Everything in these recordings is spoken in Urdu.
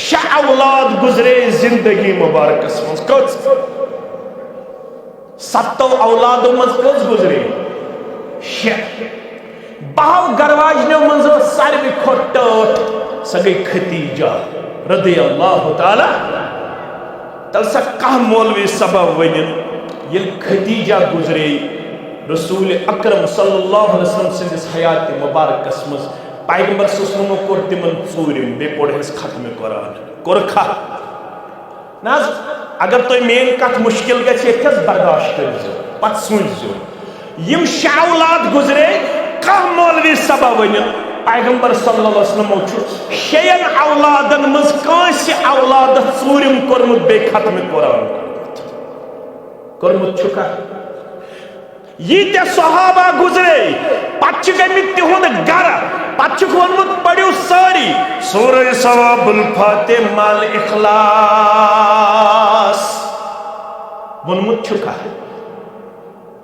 6 اولاد گزرے زندگی مبارکس مز کچ 7 اولادوں مز کچ گزرے 6 بہو گرواجنوں مز ساروی کھوت ٹاٹھ سہ گئی ختیجہ رضی اللہ تعالی تل سا کہاں مولوی سبب ونن یل ختیجہ گزرے رسول اکرم صلی اللہ علیہ وسلم سندس حیات مبارکس مز پیغمبر صلی اللہ علیہ وسلم کور تمن ژورم بے پڑھس ختم قرآن کورکھا ناز اگر تو مین کت مشکل گژھِ یتھس برداشت کٔرزیو پتہٕ سوٗنٛچزیو یم 6 اولاد گزرے کانٛہہ مولوی سبب ؤنِتھ پیغمبر صلی اللہ علیہ وسلم چھُ 6 اولادن منٛز کٲنٛسہِ اولادس ژوٗرِم کوٚرمُت بیٚیہِ ختم قرآن کوٚرمُت چھُکھا ییٖتیٛاہ صحابہ گزرے پتہٕ چھِ گٔمٕتۍ تِہُنٛد گرٕ پتہٕ چھُکھ ووٚنمُت پٔرِو سٲری سورہ ثواب الفاتح مال اخلاص ووٚنمُت چھُکھا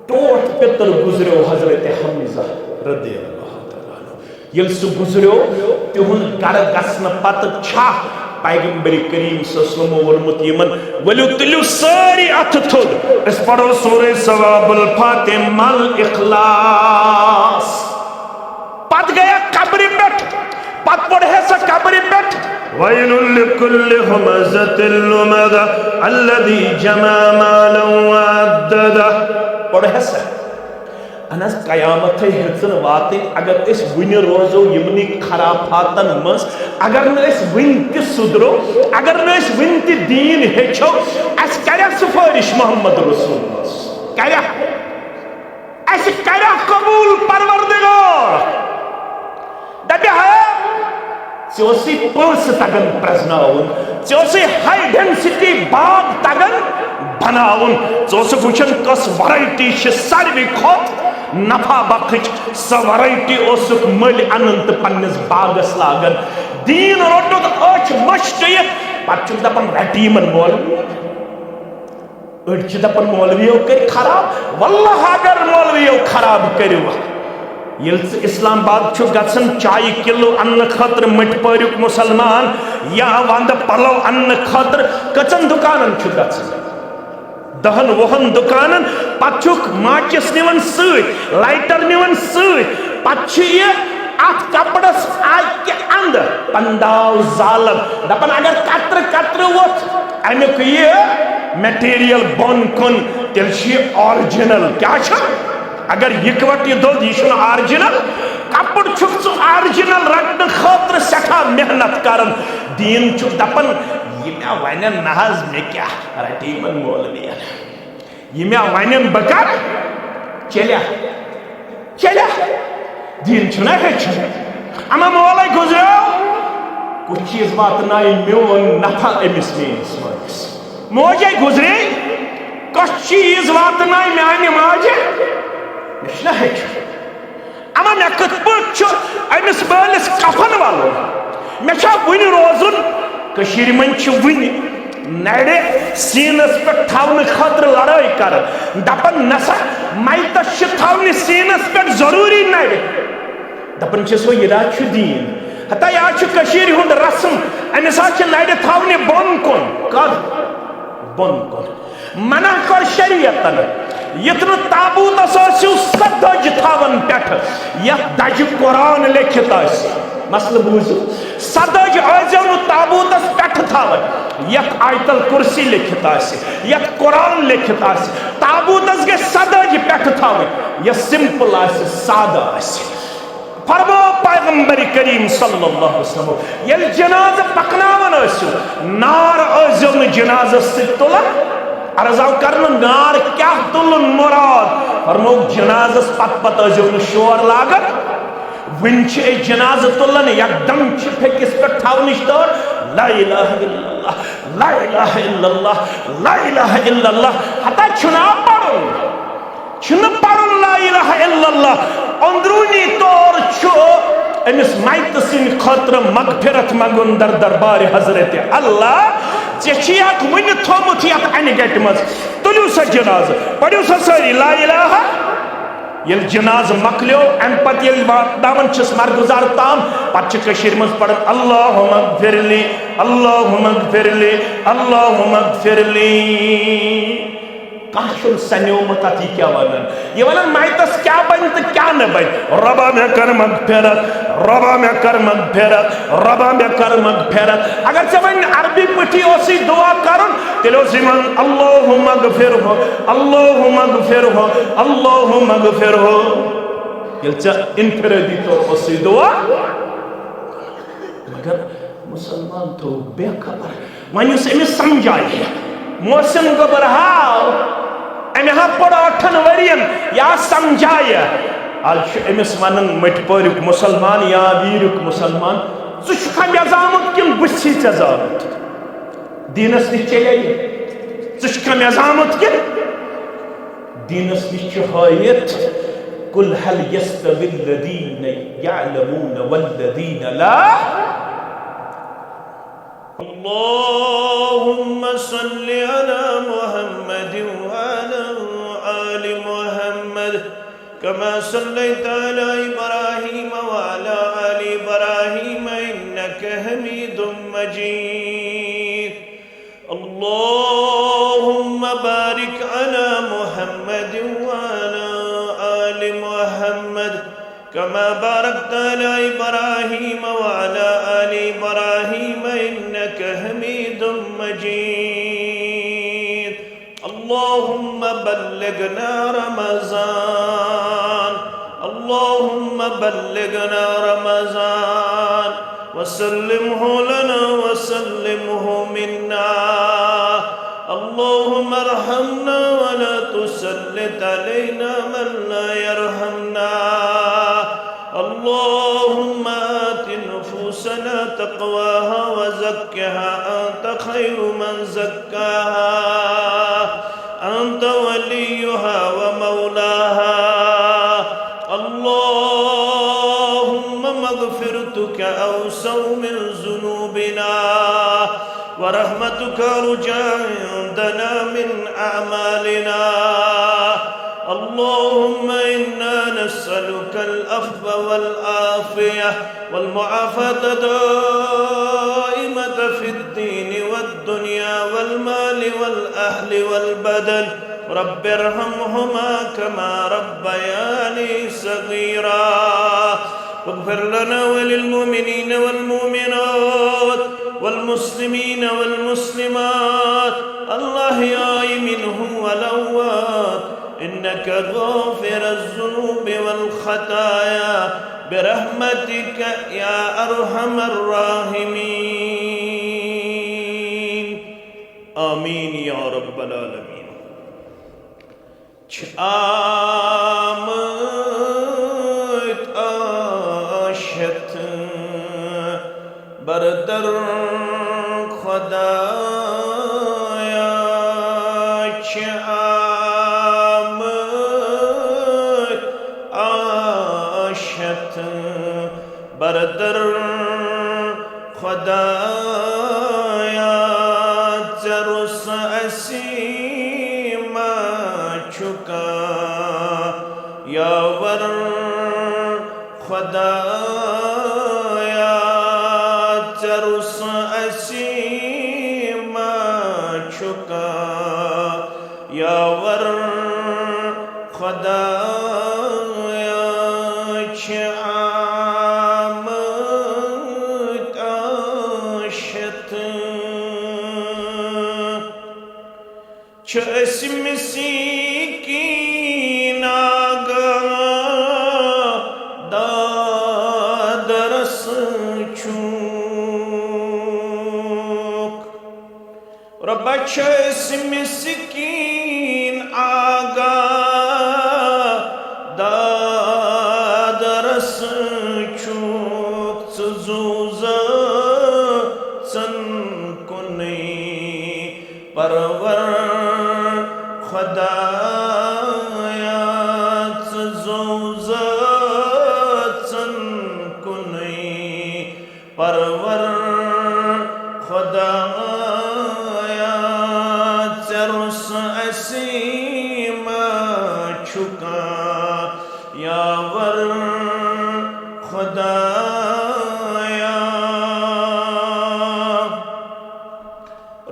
ٹوٹھ پِتُر گزریو حضرت حمزہ رضی اللہ تعالیٰ عنہ ییٚلہِ سُہ گزریو تِہُنٛد گرٕ گژھنہٕ پتہٕ چھا پیغمبر کریم صلی اللہ علیہ وسلم ورمت یمن ولو تلیو ساری اتھ تھود اس پڑھو سورہ ثواب الفاتح مال اخلاص پت گیا قبر پٹ پت پڑھے سا قبر پٹ وَيْلٌ لِكُلِّ هُمَزَةٍ لُمَزَةٍ الَّذِي جَمَعَ مَالًا وَعَدَّدَهُ پڑھے سا انس قیامت ہرچن واتن اگر اس ون روزو یمنی خرافاتن مز اگر نس ون تہ سدرو اگر نس ون تہ دین ہچو اس کریا سفارش محمد رسول اللہ کریا اس کریا قبول پروردگار دبی ہے چوسی پوس تگن پرزناون چوسی ہائی ڈینسٹی باغ تگن بناون چوسی وچن کس ورائٹی چھ ساروی کھوت نفع بخش سہ ورائٹی اوسک مل اننت پنس باغس لاگن دین روٹت اچھ مشتیت پتہ دپن رٹیمن مولوی اڑچ دپن مولویو کر خراب واللہ اگر مولویو خراب کرو یل اسلام آباد گھن چائے کلو ان خطر مٹ پریک مسلمان یا وند پلو ان خطر کچن دکانن گھن 10-20 دکانن پتہ ماچس نون ست لائٹر نون ست پتہ ات کپڑس اکہ اند پنداو زالن دپن اگر قطر قطر ووت امیک یہ میٹیریل بون کن تیل آرجنل کیا اگر یکوٹ یہ دود یہ آرجنل کپڑ چھک آرجنل رٹنے خاطر سٹھا محنت کرن دین چھک دپن یہ میں ونن ناز میں کیا رٹیمن مولوی یہ میں ونن بکر چلیا چلیا دین چھنا ہے اما مولا گزرو کچھ چیز بات نائی میون نفع امس مینس مالس موجے گزرے کچھ چیز بات نائی میانی ماجے مشنا ہے اما میں کت پٹ امس بالس کفن والو میں چھا ون روزن کشیر من ون نڑے سینس پہ تھون خاطر لڑائی کر دپن نسا میتس تھون سینس پہ ضروری نڑے دپن چھس وہ یہ دین ہتا یہ کشیر ہند رسم امس نڑے تھون بون کن کد بون کن منع کر شریعتن یتن تابوت اسو سدج تھاون پٹھ یت دج قرآن لکھت مسل بوزو سدج آزو تابوتس پٹھ تھاون یت آیت الکرسی لکھت یت قرآن لکھت تابوتس گے سدج پٹھ تھاون یہ سمپل سادہ فرمو پیغمبر کریم صلی اللہ علیہ وسلم یل جناز پکناون نار آزو جناز تلن عرضاو کرن نار کیا تلن مراد فرمو جنازس پت پت آزو شور لاگن ونچ اے جناز تلن یک دم پھکس پہ تھاونش دور لا الہ الا اللہ لا الہ الا اللہ لا الہ الا اللہ حتی چھنا پڑھن لا الہ الا اللہ اندرونی طور چھو امس مائت سن خاطر مغفرت مگن در دربار حضرت اللہ چی ون تھومت یت ان گٹ مز تلیو سا جناز پڑھو سا ساری لا الہ یل جناز مکلیو ام پت یل واتناون چھس مرگزار تام پت چھ کشیر مز پڑھن اللہم اغفر لی اللہم اغفر لی اللہم اغفر لی کاشل سنیومت ات یہ کیا ونن یہ ونن مائتس کیا بن تو کیا نہ بن ربا میں کر مغفرت ربا میں کر مغفرت ربا میں کر مغفرت اگر چھ ون عربی پٹھی اسی دعا کرن تیلو زمان اللہم اغفر ہو اللہم اغفر ہو اللہم اغفر ہو یل چھ انفرادی طور اسی دعا مگر مسلمان تو بے خبر ون اس امس سمجھائی محسن گبر ہاو امہا پڑا 8 ورین یا سمجھایا آج امس ونن مٹ پورک مسلمان یا ویرک مسلمان ژھا مے زامت کن بچھی ژے زامت دینس نش چلے ژھا مے زامت کن دینس نش ہایت قل هل يستوي الذين يعلمون والذين لا اللهم صل على محمد وعلى آل محمد كما صليت على إبراهيم وعلى آل إبراهيم إنك حميد مجيد اللهم بارك على محمد وعلى آل محمد كما باركت على إبراهيم وعلى آل إبراهيم إنك حميد مجيد اللهم بلغنا رمضان اللهم بلغنا رمضان وسلمه لنا وسلمه منا اللهم ارحمنا ولا تسلط علينا من لا يرحمنا اللهم آت نفوسنا تقواها وزكها أنت خير من زكاها أنت وليها ومولاها اللهم مغفرتك أوسع من ذنوبنا ورحمتك أرجى عندنا من أعمالنا اللهم إنا نسألك العفو والعافية والمعافاة دائمة في الدين والدنيا والمال والأهل والبدن رب ارحمهما كما ربياني صغيرا واغفر لنا وللمؤمنين والمؤمنات والمسلمين والمسلمات الأحياء منهم والأموات إنك غافر الذنوب والخطايا برحمتك يا أرحم الراحمين آمين يا رب العالمين آمد آشت بردر خدایا بردر خدایا جرس اسیم چکا یاور خدایا جرس اسیم چکا یاور خدایا اسم سیکین آگا دادرس چوک ربا اسم سیکین آگا دادرس چوک سزوزا سن کنی پرور خدایات زوزات سن کنی پرور خدایات چرس اسیم چھکا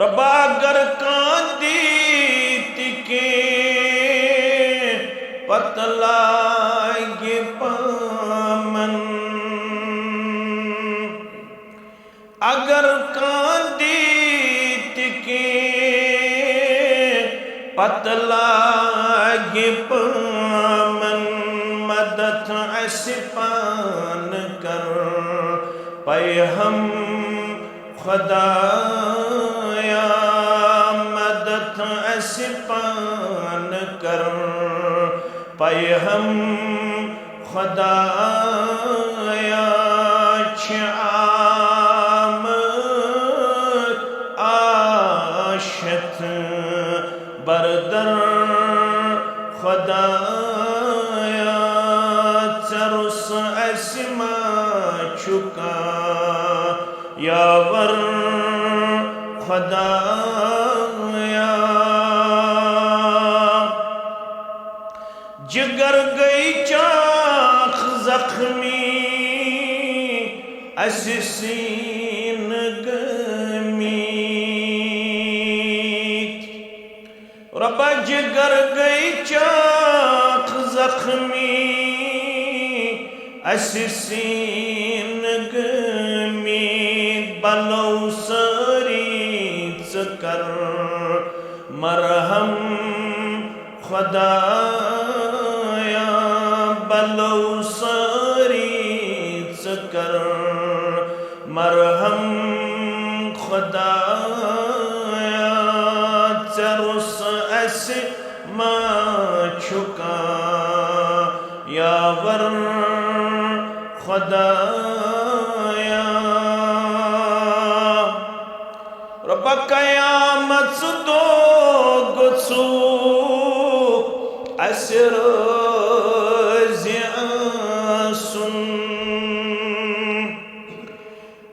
ربا گر کاندیت کے پتلائی پامن اگر کاندیت کے پتلائی پامن مدد اسپان کر پے ہم خدایا مدد اسپان کر پے ہم خدایا آمد آشت بردر خدایا چرس اسما چکا یاور خدایا جگر گئی چاک زخمی اسسین گمیت ربا جگر گئی چاک زخمی اسسین گمیت بلو سری چکر مرہم خدایا بلو سری چکر مرہم خدایا چرس اسما چھکا یاور خدایا رب قیامت دو گچو اسر زیاسن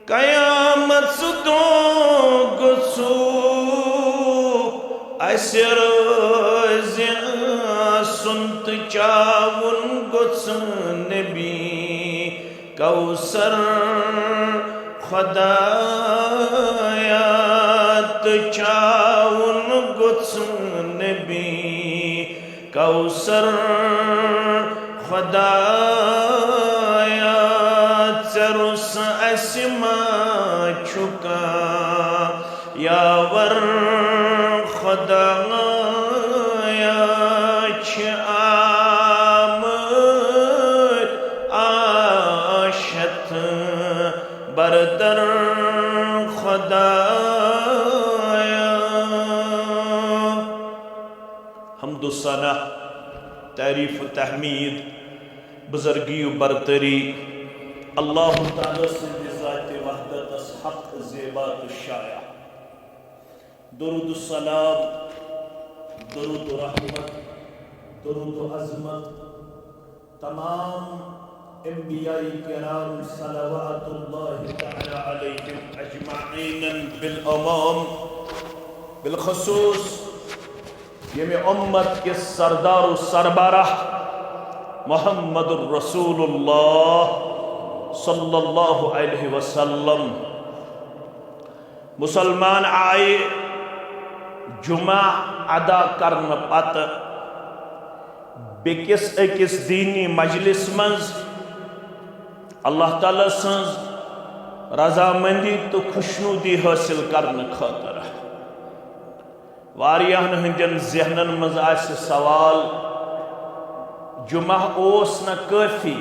قیامت دو گچو اسر زیاسن تچاون گچ نبی کوثر خدایا تچاون گچ نبی کوثر خدایا چرس اسما چھکا یاور خدایا چھ آمد آشت بردر خدایا حمد و ثنا تعریف و تحمید بزرگی و برتری اللہ تعالی سے ذات وحدت اس حق زیبات الشایع درود السلام درود رحمت درود عظمت تمام انبیاء کرام صلوات اللہ تعالی علیہم اجمعین بالامام بالخصوص یہ امت کے سردار و سربراہ محمد الرسول اللہ صلی اللہ علیہ وسلم مسلمان آئے جمعہ ادا کرن پت بیکس اکس دینی مجلس منز اللہ تعالیٰ سنز رضامندی تو خوشنودی حاصل کرن خاطر واریاہن ہندین ذہنن مز آس سوال جمعہ اوس نہ کافی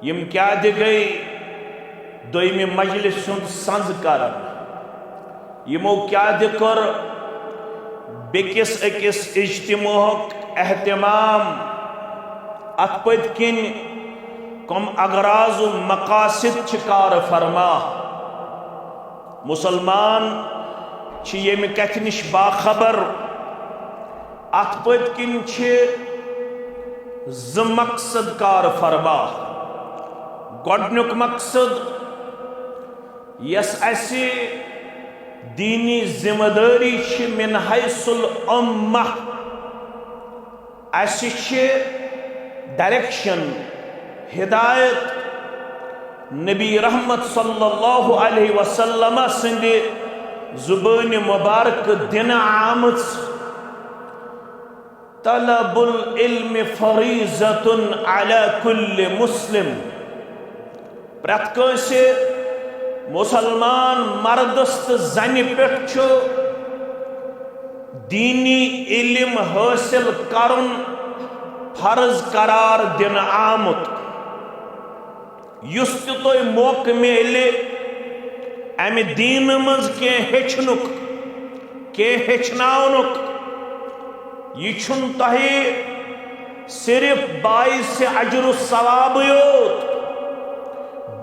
یم کیا دی گئی دویمی مجلس سند سنز کرن یمو کیا دی کر بیکس اکس اجتماع اہتمام ات پت کن کم اغراض و مقاصد چکار فرما مسلمان چھ یم کت نش باخبر ات پت کن چھ ز مقصد کار فرما گۄڈنیُک مقصد یس اسی دینی ذمہ داری چھ من حیث الامہ اسی چھ ڈائریکشن ہدایت نبی رحمت صلی اللہ علیہ وسلم سندی زبان مبارک دن آمد طلب العلم فریضۃ علی کل مسلم پرت کانسہ مسلمان مردس تو زنہ پہ دینی علم حاصل کرن فرض قرار دن آمت یس تو موقع ملے امہ دین مز کی ہچنک کی ہچناونک یہ چھن تہی صرف باعث اجر و ثواب یوت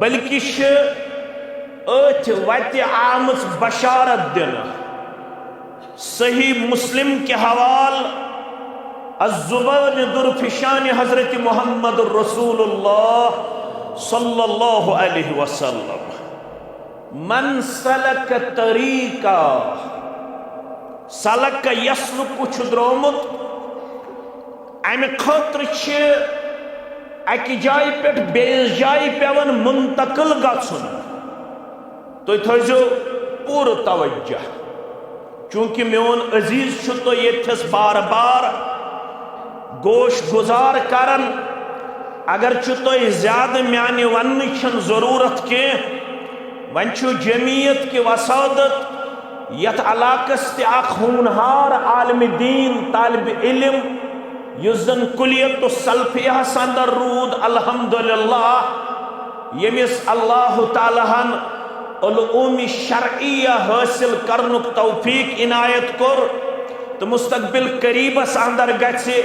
بلکہ ات وت آمز بشارت دن صحیح مسلم کے حوال الزبان درفشان حضرت محمد رسول اللہ صلی اللہ علیہ وسلم من سلک طریقہ سلک یسلک چھ درومت امہ خاطر اکی جائے پہ بیس جائے پیون منتقل گژھن تُہۍ تھٲیزیو پوٗرٕ توجہ چونکہ میون عزیز چھُ تو یتھس بار بار گوش گزار کرن اگر تُہۍ زیادہ میانہ وننٕچ چھنہٕ ضروٗرت کینٛہہ وۄنۍ چھُ جمعیت کی وسادت یتھ علاقس تہِ اکھ ہونہار عالم دین طالب علم یُس زن کلیت السلفیہس اندر روٗد الحمدللہ ییٚمِس اللہ تعالیٰ ہن علوم شرعیہ حاصل کرنک توفیق عنایت کور تو مستقبل قریبس اندر گژھِ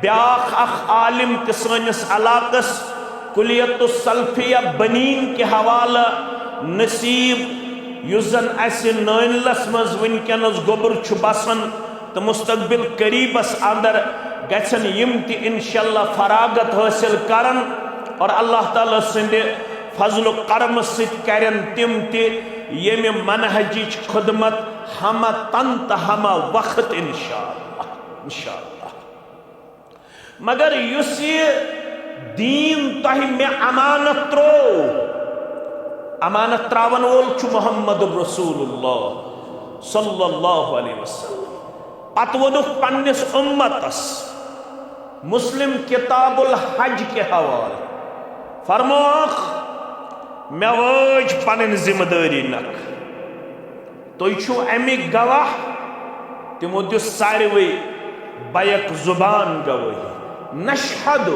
بیاکھ اکھ عالم تہِ سٲنِس علاقس کلیت السلفیہ بنین کے حوالہ نصیب یُس زن اسہِ نٲنِلس منٛز وٕنکٮ۪نس گوٚبُر چھُ بسان تو مستقبل قریبس اندر گژھن یم تہِ انشاءاللہ فراغت حاصل کرن اور اللہ تعالیٰ سٕنٛدِ فضل و کرم سۭتۍ کرن تِم تہِ ییٚمہِ منہجِچ خدمت ہمہ تن تہٕ ہمہ وقت انشاءاللہ مگر یُس یہِ دین تۄہہِ مےٚ امانت ترٛوو امانت تراون وول چھُ محمد رسول اللہ صلی اللہ علیہ وسلم پتہٕ ووٚنُکھ پننِس اُمتس مسلم کتاب الحج کے حوالہ فرموکھ مے وٲج پنٕنۍ ذمہ دٲری نکھ تُہۍ چھُو امیِکۍ گواہ تِمو دیُت ساروٕے بیک زبان گوٲہی نشہد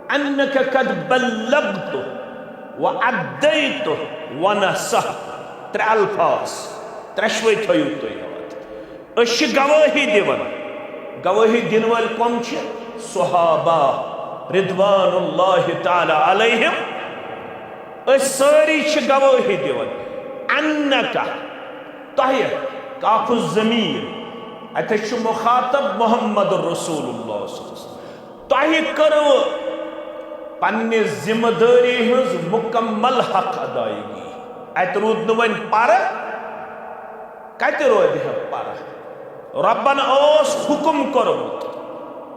انک قد بلغت وعدیت ونصحت ترٛےٚ الفاظ ترٛیشوے تھٲیِو تُہۍ یاد أسۍ چھِ گوٲہی دِوان گوٲہی دِنہٕ وٲلۍ کۄم چھِ صحابہ رضوان اللہ تعالی علیہم أسۍ سٲری چھِ گوٲہی دِوان انکا تۄہہِ کاف الضمیٖر اتٮ۪تھ چھُ مخاطب محمد رسول اللہ صلی اللہ علیہ وسلم تۄہہِ کٔرٕوٕ پننہِ ذمہ دٲری ہٕنٛز مکمل حق ادائیگی اتہِ روٗد نہٕ وۄنۍ پرٕ کتہِ روزِ ہے پرٕ ربن اوس حکم کوٚرمُت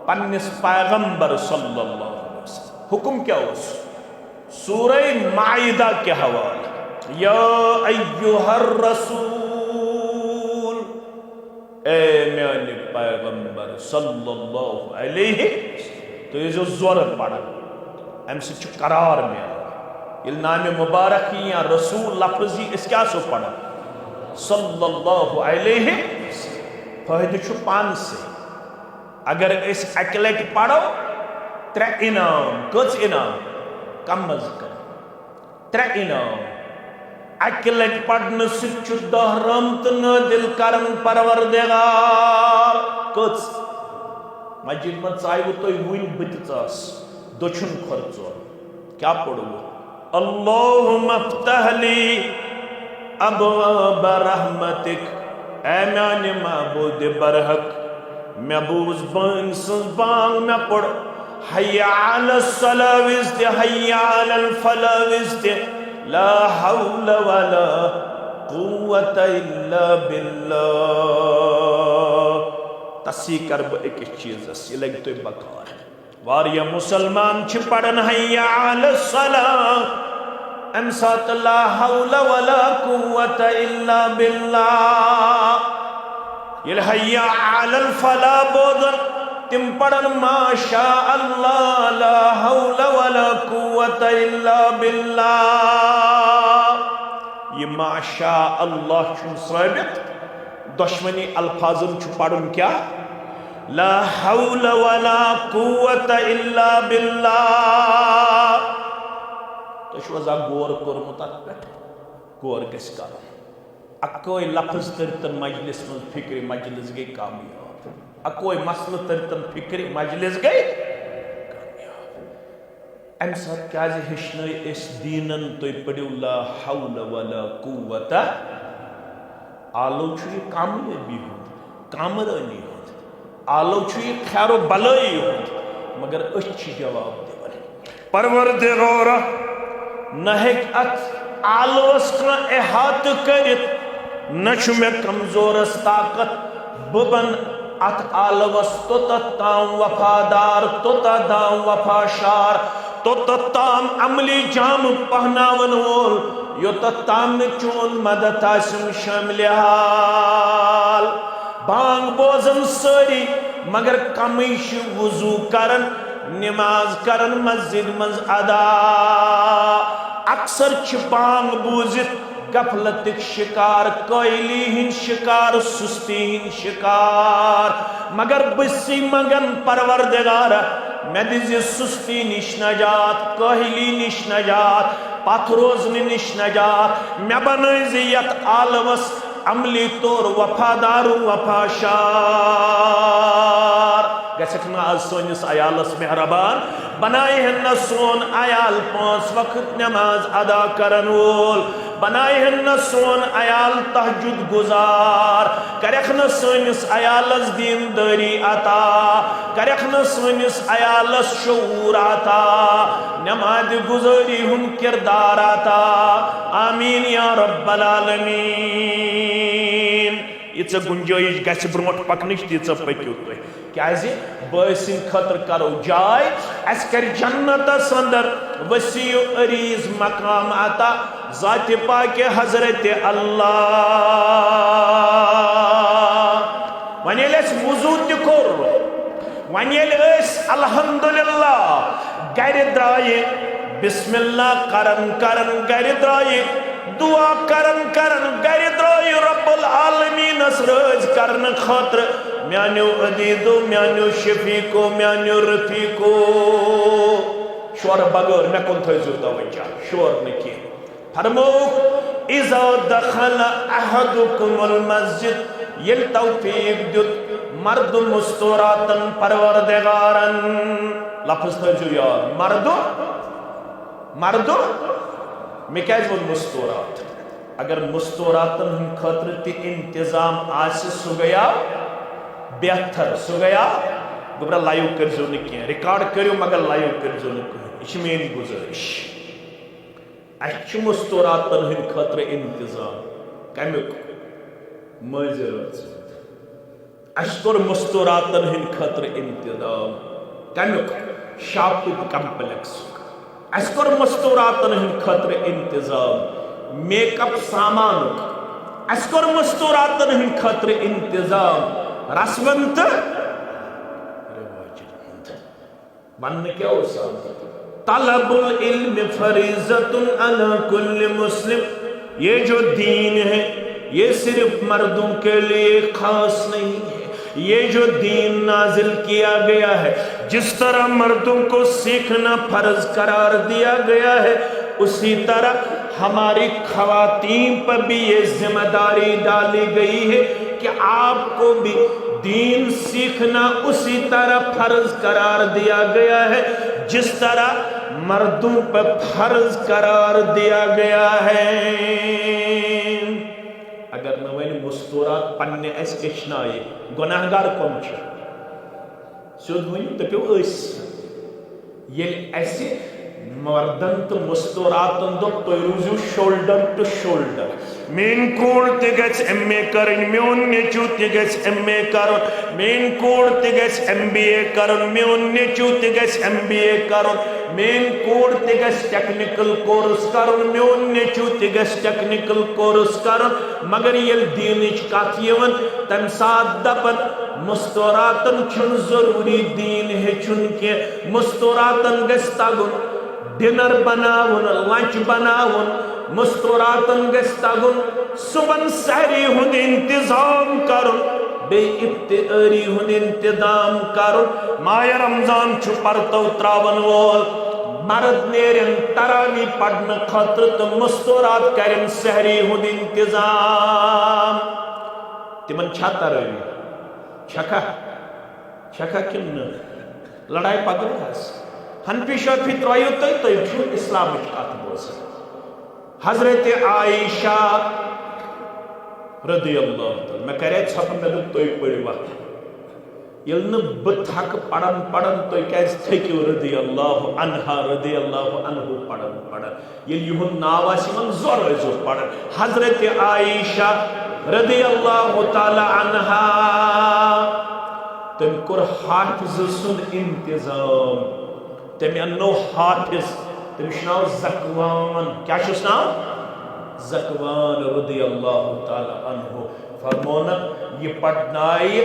پننِس پیغمبر صلی اللہ علیہ وسلم حکم کیا اوس سورہ مائدہ کے حوالہ یا ایہا الرسول اے میانہِ پیغمبر صلی اللہ علیہ تو یہ جو زور پڑھا ام سے چھُ قرار میلان ییٚلہِ نامِ مبارک یی یا رسول لفظ یی أسۍ کیٛاہ چھُ پڑھان صلی اللہ علیہ فٲیدٕ چھُ پانسٕے اگر أسۍ اکہِ لٹہِ پڑھو ترٛےٚ انعام کٔژ انعام کم از کم ترٛےٚ انعام اکہِ لٹہِ پڑھنہٕ سۭتۍ چھُ 10 رحمتہٕ نٲدِل کرن پروردگار کٔژ مسجد منٛز ژایوٕ تُہۍ وٕنۍ بہٕ تہِ ژاس دٔچھُن کھۄر ژوٚر کیٛاہ پوٚروٕ اللہُم افتح لی ابواب رحمتک اے میانہِ معبوٗدِ برحق مےٚ بوٗز بٲنۍ سٕنٛز بانگ مےٚ پوٚر حی علی الصلاۃ وِز تہِ حی علی الفلاح وِز تہِ لا حول ولا قوة الا باللہ تصحیح کر بہٕ أکِس چیٖزس یہِ لگہِ تۄہہِ بکار واریاہ مسلمان چھِ پران حی علی الصلاۃ ام سات لا حول ولا قوة الا باللہ یل حی علی الفلاح بودن تم پڑھن ما شاء اللہ لا حول ولا قوة الا باللہ یہ ما شاء اللہ چھن ثابت دشمنی الفاظن چھو پڑھن کیا لا حول ولا قوة الا باللہ تو شوزا گور کورمت ات پہ گور گس کر اکوئی لفظ ترتن مجلس من فکر مجلس گئی کامیاب اکوئی مسئلہ ترتن فکر مجلس گئی کامیاب ام ساتھ کیا جی ہشنائی اس دینن تو پڑھو لا حول ولا قوة آلو چھو یہ کامیابی ہوں کامرانی ہوں آلو چھو یہ خیر و بلائی ہوں مگر اچھی جواب دے بنے پروردگارہ نہک ات آلوس کا احاط کرت نچ میں کمزور اس طاقت ببن ات آلوس تو تام وفادار تو تام وفاشار تو تام عملی جام پہناون وول یو تام چون مدد آسم شامل حال بانگ بوزن سری مگر کمیش وضو کرن نماز کرن مسجد مز ادا اکثر چھ بانگ بوزت غفلت شکار کوئلی ہن شکار سستی ہن شکار مگر بسی مگن پروردگار میں دیزی سستی نش نجات کوئلی نش نجات پتھ روزنی نش نجات میں بنائزیت آلوس عملی طور وفادار وفاشار گسکنا از سونس عیالس مہربان بنائے ہن سون عیال 5 وقت نماز ادا کرن وول بنائے ہن سون عیال تہجد گزار کرکھن سونس عیالس دینداری عطا کرکھن سونس عیالس شعور عطا نماز گزاری ہم کردار عطا آمین یا رب العالمین یہ گنجائش گھس برونٹ پکنچ تیچ پکیو تھی کیازِ بٲسِن خٲطرٕ کرو جاے اس کر جنتس اندر وسیع عریض مقام عطا ذات پاک حضرت اللہ وۄنۍ ییٚلہِ اَسہِ وضوٗ تہِ کوٚر وۄنۍ ییٚلہِ أسۍ الحمدللہ گرِ درٛایہِ بسم اللہ کرن گرِ درٛایہِ دعا کرن گرِ درٛایہِ رب العالمینس رٲضۍ کرنہٕ خٲطرٕ میانیو عدیدو میانیو شفیقو میانیو رفیقو شور بغیر میں کن تھوئی زور توجہ شور نکی فرموک اذا دخل احدکم المسجد یل توفیق دیت مرد مستوراتن پروردگارن لفظ تھوئی زور یار مردو میں کیا جو مستورات اگر مستوراتن ہم خطر تی انتظام آسی سو گیا بہتر سو گیا گبرا لائیو کرزو نکی ہیں ریکارڈ کریو مگر لائیو کرزو نکی ہیں اچھ میری گزارش اچھ مستوراتن ہن خطر انتظام کمیک مجرد اشتر مستوراتن ہن خطر انتظام کمیک شاپنگ کمپلیکس اشتر مستوراتن ہن خطر انتظام میک اپ سامان اشتر مستوراتن ہن خطر انتظام رسمنت من کیا ہو سکتا طلب العلم فریضت علی کل مسلم یہ جو دین ہے یہ صرف مردوں کے لیے خاص نہیں ہے یہ جو دین نازل کیا گیا ہے جس طرح مردوں کو سیکھنا فرض قرار دیا گیا ہے اسی طرح ہماری خواتین پر بھی یہ ذمہ داری ڈالی گئی ہے کہ آپ کو بھی دین سیکھنا اسی طرح فرض قرار دیا گیا ہے جس طرح مردوں پر فرض قرار دیا گیا ہے اگر نوین مستورات پننے اس کشنائی گناہگار کون چھے سیود ہوئی تو پیو اس یہ ایسے مردن تو مستوراتن دو تو روزیو شولڈر ٹو شولڈر مین کوڑ تگیس ایم اے کرن میون نیچو تگیس ایم اے کرن مین کوڑ تگیس ایم بی اے کرن میون نیچو تگیس ایم بی اے کرن مین کوڑ تہ گژھِ ٹیکنیکل کورس کرُن میون نیچو تہ گژھِ ٹیکنیکل کورس کرُن مگر ییٚلہِ دیٖنٕچ کتھ یِوان تمہِ ساتہٕ دپان مستوراتن چھُنہٕ ضروٗری دیٖن ہیٚچھُن کینٛہہ مستوراتن گژھِ تگُن ڈنر بناوُن لنچ بناوُن مستوراتن گژھِ تگُن صبحن سحری ہُنٛد انتظام کرُن بیٚیہِ افطٲری ہُنٛد انتظام کرُن ماہِ رمضان چھُ پرتو تراون وول مرد نیرن تراوی پرنہٕ خٲطرٕ تہٕ مستورات کرن سحری ہُنٛد انتظام تمن چھا تراوی چھکھا کِنہٕ نہٕ لڑائی پکڑ حظ ہنفی شافی ترٲیِو تُہۍ چھُو اسلامٕچ کتھ بوزان حضرت عائشہ رضی اللہ تعالیٰ میں کرے ژھۄپہٕ مےٚ دوٚپ تُہۍ پٔرِو وقت ییٚلہِ نہٕ بہٕ تھکہٕ پران تُہۍ کیازِ تھٔکِو رضی اللہ عنہا رضی اللہ عنہُ پران ییٚلہِ یِہُنٛد ناو آسہِ یِمن زورٕ ٲسۍزیو پران حضرت عائشہ رضی اللہ تعالیٰ عنہا تٔمۍ کوٚر حافظ سُنٛد انتظام تٔمۍ اننو حافظ تٔمِس چھُ ناو زکوان کیٛاہ چھُس ناو زکوان رضی اللہ تعالیٰ عنہ فرمونا یہ پڑھنائی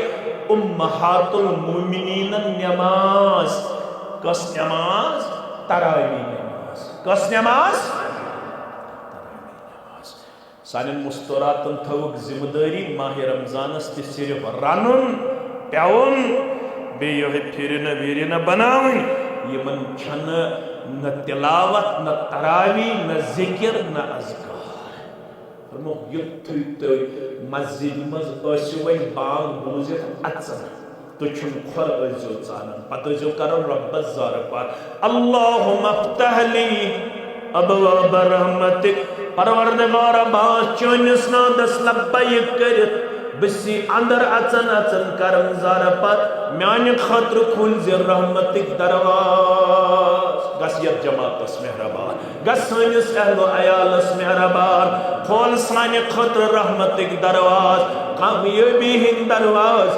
امہات المومنین نماز کس نماز تراوی نماز کس نماز سانن مستوراتن تھوک ذمہ داری ماہ رمضانس تہ صرف رنن پیون بیٚیہِ پھرنہ ویرنہ بناوٕنۍ یمن چھنہ نہ تلاوت نہ تراوی نہ ذکر نہ اذکار فرمو یُتھُے تُہۍ مسجد مز ٲسِو وۄنۍ بانگ بوٗزِتھ اژان تُہۍ چھُنہٕ کھۄر ٲسۍزیو ژانان پتہٕ ٲسۍزیو کران رۄبس زارٕ پار اللہُم افتح لی ابواب رحمتک پروردگارا باس چٲنِس نادس لبیک کٔرِتھ بسی اندر اژن کرن زارٕ پار میانہِ خٲطرٕ کھُلۍ زِ رحمتک درواز گژھ یتھ جماعتس مہربان گژھ سٲنِس اہل و عیالس مہربان کھول سانہِ خٲطرٕ رحمتک درواز کامیٲبی ہٕنٛدۍ درواز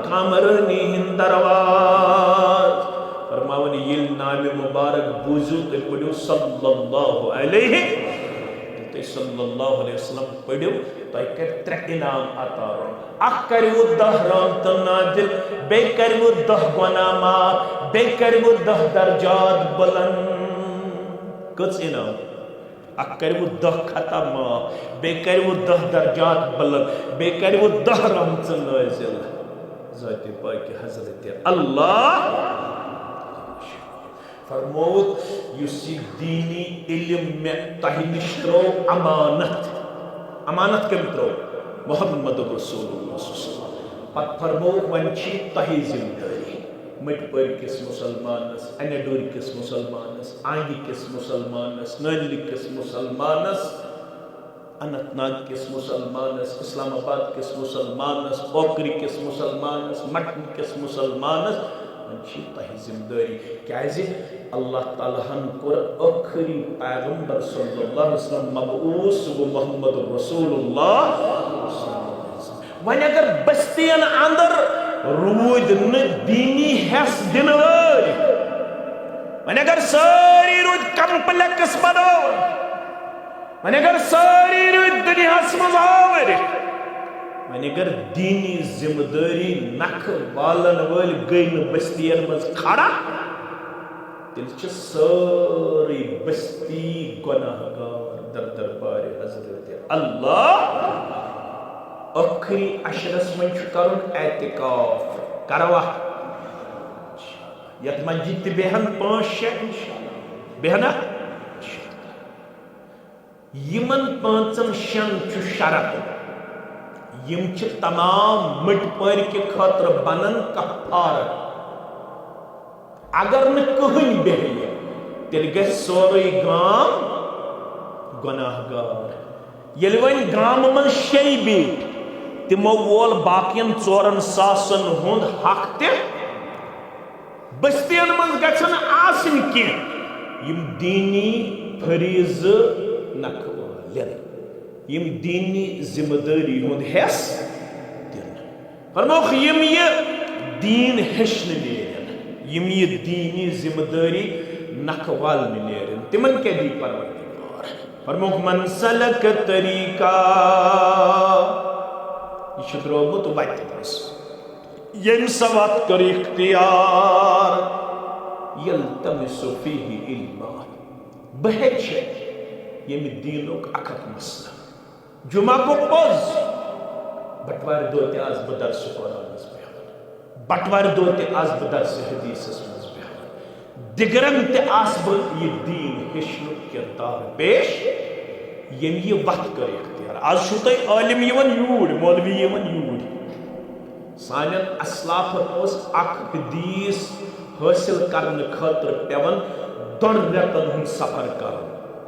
کامرٲنی ہٕنٛدۍ درواز فرماوان ییٚلہِ نامہِ مبارک بوٗزِو تُہۍ پٔرِو صلی اللہ علیہ تُہۍ صلی اللہ علیہ وسلم پٔرِو تۄہہِ کَرِ 3 انعام عطا اکھ کَرِوٕ 10 رحمتہٕ نازِل بیٚیہِ کَرِوٕ 10 گۄناہ معاف بیٚیہِ کَرِوٕ 10 درجات بلند کٔژ انعام اکھ کَرِوٕ 10 خطا معاف بیٚیہِ کَرِوٕ 10 درجات بلند بیٚیہِ کَرِوٕ 10 رحمژٕ نازِل ذاتِ پاکہِ حضرت اللہ فرموت یُس یہِ دیٖنی علم مےٚ تۄہہِ نِش ترٛوو امانت کٔمۍ ترٛوو محمد رسول اللہ صلی اللہ علیہ وسلم پتہٕ فرمووُکھ وۄنۍ چھِ تۄہہِ ذمہٕ دٲری مٔٹۍ کِس مُسلمانس انڈوٗرِ کِس مُسلمانس آنگہِ کِس مُسلمانس نٲنِلہِ کِس مُسلمانس اننت ناگ کِس مُسلمانس اسلام آباد کِس مُسلمانس اوکرِ کِس مُسلمانس مٹن کِس مُسلمانس وۄنۍ چھِ تۄہہِ ذمہٕ دٲری کیازِ اللہ تعالیٰ ہن کوٚر ٲخری پیغمبر صلی اللہ علیہ وسلم مبعوث سُہ گوٚو محمد رسول اللہ وۄنۍ اگر بستین اندر روٗدۍ نہٕ دیٖنی حٮ۪س دِنہٕ وٲلۍ وۄنۍ اگر سٲری روٗدۍ کمپلیکس بناوان وۄنۍ اگر سٲری روٗدۍ دُنیاہس منٛز آوٕرۍ وۄنۍ اگر دیٖنی ذمہٕ دٲری نکھٕ والن وٲلۍ گٔے نہٕ بستین منٛز کھڑا تیٚلہِ چھِ سٲرٕے بستی گۄناہ گار در دربارِ حضرت اللہ ٲخری عشرس منٛز چھُ کرُن اعتکاف کروا یتھ مسجد تہِ بیہن 5-6 بیہنا یمن 5-6 چھُ شرط یم چھِ تمام مٔٹۍ پٲرکہِ خٲطرٕ بنن کفارٕ اگر نہٕ کٕہٕنۍ بیہہِ تیٚلہِ گژھِ سورُے گام گۄناہ گار ییٚلہِ وۄنۍ گامہٕ منٛز 6 بیٖٹھۍ تِمو وول باقین 4 ساسن ہُنٛد حق تہِ بستین منٛز گژھن آسٕنۍ کینٛہہ یِم دیٖنی فریٖضہٕ نکھٕ والٮ۪ن یِم دیٖنی ذمہٕ دٲری ہُنٛد حٮ۪س دِنہٕ فرموکھ یِم یہِ دیٖن ہیٚچھنہٕ نیرن یِم یہِ دیٖنی ذمہٕ دٲری نکھ والنہِ نیرن تمن کیا دی پروردگار فرموک من سلک طریقہ یہ چھُ درٛومُت وتہِ منٛز ییٚمۍ سۄ وَتھ کٔر اختیار یلتمس فیہ علما بہٕ ہیٚچھِ ییٚمہِ دیٖنُک اکھ اکھ مسلہٕ جمعہ کو پوٚز بٹوارِ دۄہ تہِ آس بہٕ درسہِ قرآنس بیٚہوان بٹوارِ دۄہ تہِ آس بہٕ درسہِ حدیثس منٛز بیٚہوان دِگرن تہِ آس بہٕ یہِ دیٖن ہیٚچھنُک کِردار پیش ییٚمۍ یہِ وتھ کٔر اختیار آز چھُو تۄہہِ عٲلِم یِوان یوٗرۍ مولوی یِوان یوٗرۍ سانٮ۪ن اسلافن اوس اکھ حدیث حٲصِل کرنہٕ خٲطرٕ پیٚوان دۄن رٮ۪تن ہُنٛد سفر کرُن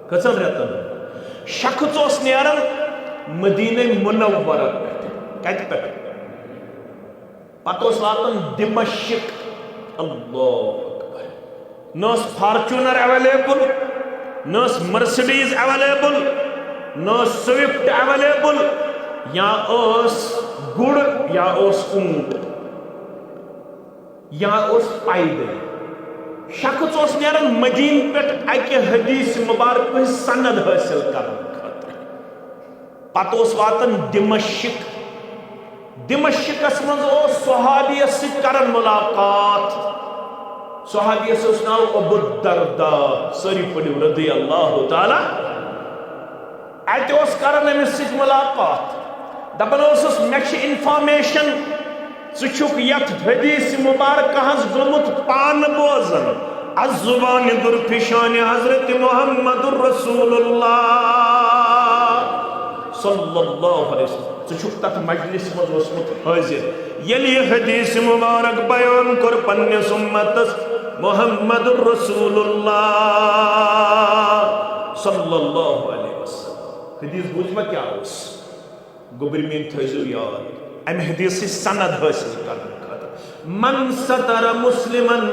کٔژن رٮ۪تن ہُنٛد شخص اوس نیران مدینہ منورہ پٮ۪ٹھ کتہِ پٮ۪ٹھ پتہٕ اوس واتان دمشق اللہ اکبر نہ اوس فارچونر ایویلیبل نہ اوس مرسڈیز ایویلیبل نہ اوس سوئفٹ ایویلیبل یا اوس گُر یا اوس اونٹ یا اوس پیدل شخص اوس نیران مدینہ پٮ۪ٹھ اکہِ حدیث مبارک ہٕنٛز سند حٲصِل کرنہٕ خٲطرٕ پتہٕ اوس واتان دمشق دمشقس منٛز اوس صحابیس سۭتۍ کران ملاقات صحابیس اوس ناو ابو الدرداء سٲری پٔرِو رضی اللہ تعالیٰ اتہِ اوس کران أمِس سۭتۍ ملاقات دپان اوسُس مےٚ چھِ انفارمیشن ژٕ چھُکھ یتھ حدیث مبارکہس گوٚمُت پانہٕ بوزان الزبان درفشان حضرت محمد رسول اللہ صلی اللہ علیہ وسلم ژٕ چھُکھ تتھ مجلس منٛز اوسمُت حٲضر ییٚلہِ یہِ حدیث مبارک بیان کوٚر پننِس اُمتس محمد رسول اللہ صلی اللہ علیہ وسلم حدیث بوٗزما کیٛاہ اوس گوٚبرۍ میٛٲنۍ تھٲیزیو یاد امہِ حدیثٕچ سند حٲصِل کرنہٕ خٲطرٕ من ستر مسلمن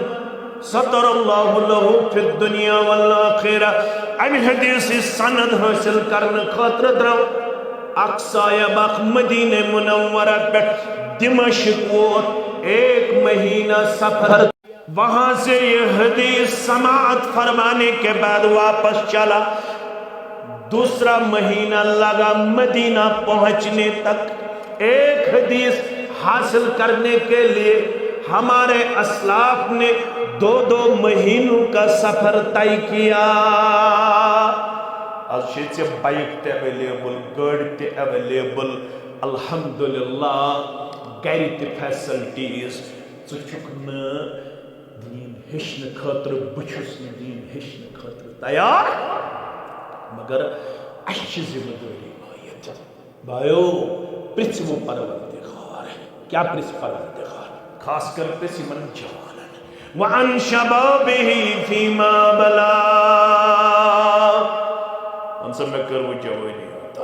ستر اللہ لہو فی الدنیا والآخرہ امہِ حدیثٕچ سند حٲصِل کرنہٕ خٲطرٕ درٛاو اکھ صاحب اکھ مدینہ منورہ پٮ۪ٹھ دمشق ووت 1 مہینہ سفر وہاں سے یہ حدیث سماعت فرمانے کے بعد واپس چلا دوسرا مہینہ لگا مدینہ پہنچنے تک ایک حدیث حاصل کرنے کے لیے ہمارے اسلاف نے 2 مہینوں کا سفر طے کیا آج چھِ بائک تہِ ایویلیبل گاڑِ تہِ ایویلیبل الحمدللہ گرِ تہِ فیسلٹیز ژٕ چھُکھ نہٕ دیٖن ہیٚچھنہٕ خٲطرٕ بہٕ چھُس نہٕ دیٖن ہیٚچھنہٕ خٲطرٕ تیار مگر اَسہِ چھِ ذمہٕ دٲری عٲید بھایو پرٛژھِو پروردگار کیٛاہ پرٛژھِ پروردگار خاص کر پرٛژھِ یِمن جوانن وعن شبابه فیما بلا ہم سب میں کر وہ جوانی آتا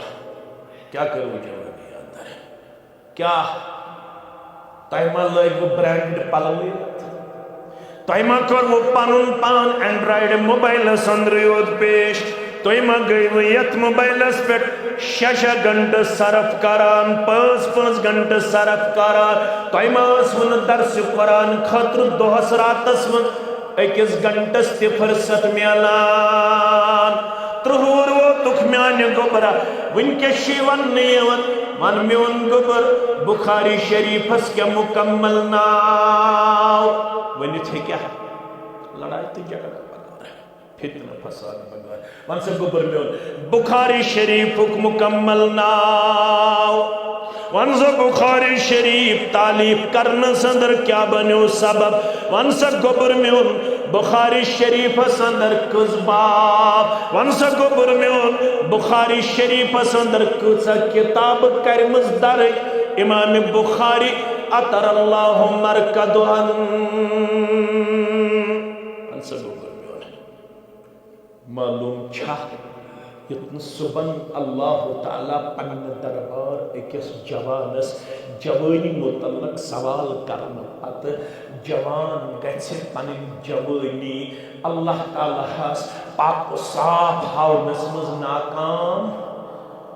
کیا کر وہ جوانی آتا ہے کیا تائمہ لائگ وہ برینڈ پلویت تائمہ کر وہ پانون پان اینڈرائیڈ موبائل سندریود پیش تائمہ گئی وہ یت موبائل اس پر 6 گھنٹہ صرف کران 5 گھنٹہ صرف کران تائمہ اس ون درس قرآن خطر دوہس راتس من 21 گھنٹس تی فرصت میلان ترہور وہ تک میانی گبرہ ونکے شیون نیون من میون گبر بخاری شریف اس کے مکمل ناو ونیت ہے کیا لڑائی تی جگہ بغار فتنہ فساد بغار من سے گبر میون بخاری شریف مکمل ناو ون سے بخاری شریف تعلیف کرنے سندر کیا بنیو سبب ون سے گبر میون بخاری شریف سندر کز باب ون سے گبر میون بخاری شریف سندر کز کتاب کرمز در امام بخاری اطر اللہ مرکدہن ون سے گبر میون معلوم چھا یتن صبح اللہ تعالیٰ پن دربار اکس جوانس جوانی متعلق سوال کرنا پتہ جوان گھے پن جوانی اللہ تعالیٰ ہس پاک و صاف ہاونس مز ناکام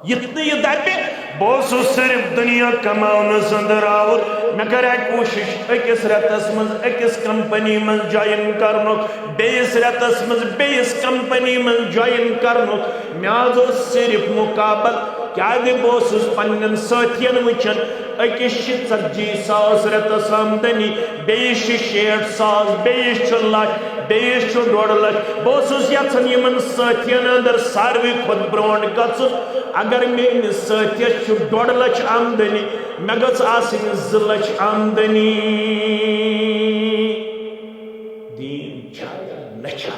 یتن یہ دپہ بہت صرف دنیا کماؤن سندراور میں کرے کوشش اکس رتس مز اکس کمپنی من جائن کرنک بیس رتس مز بیس کمپنی من جائن کرنک میازو صرف مقابل کیا دے بوسس پنن ساتھین وچن اکس 40,000 رتس آمدنی بیس 60,000 بیس 1,00,000 بیس 1.5 لچھ بوسس یژھان یمن ساتھین اندر ساروی کھوت برونٹ گژھن اگر میٲنِس ساتھیس 1.5 لچھ آمدنی مےٚ گٔژھ آسٕنۍ 2 لچھ آمدنی دیٖن چھا یا نہ چھا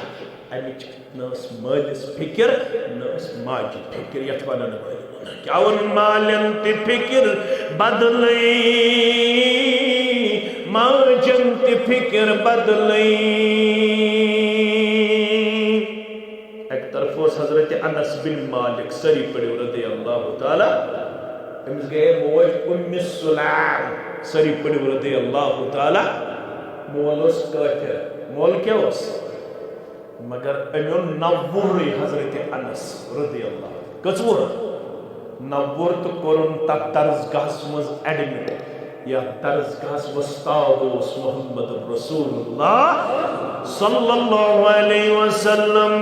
امِچ نہ ٲس مٲلِس فِکر نہ ٲس ماجہِ فِکر یتھ ونان وٲلۍ کیٛاہ ووٚن مالٮ۪ن تہِ فِکر بدلٕے ماجن تہِ فِکر بدلٕے ایک طرف اوس حضرت انس بن مالک سری پڑھو رضی اللہ تعالیٰ امس گئے موج سلام سری پڑھو رضی اللہ تعالیٰ مول اس کافر مول کیا اس مگر امیون نووری حضرت انس رضی اللہ کچور نوور تو کورن تک درسگاہس مز ایڈمٹ یا درسگاہس وستاد اس محمد رسول اللہ صلی اللہ علیہ وسلم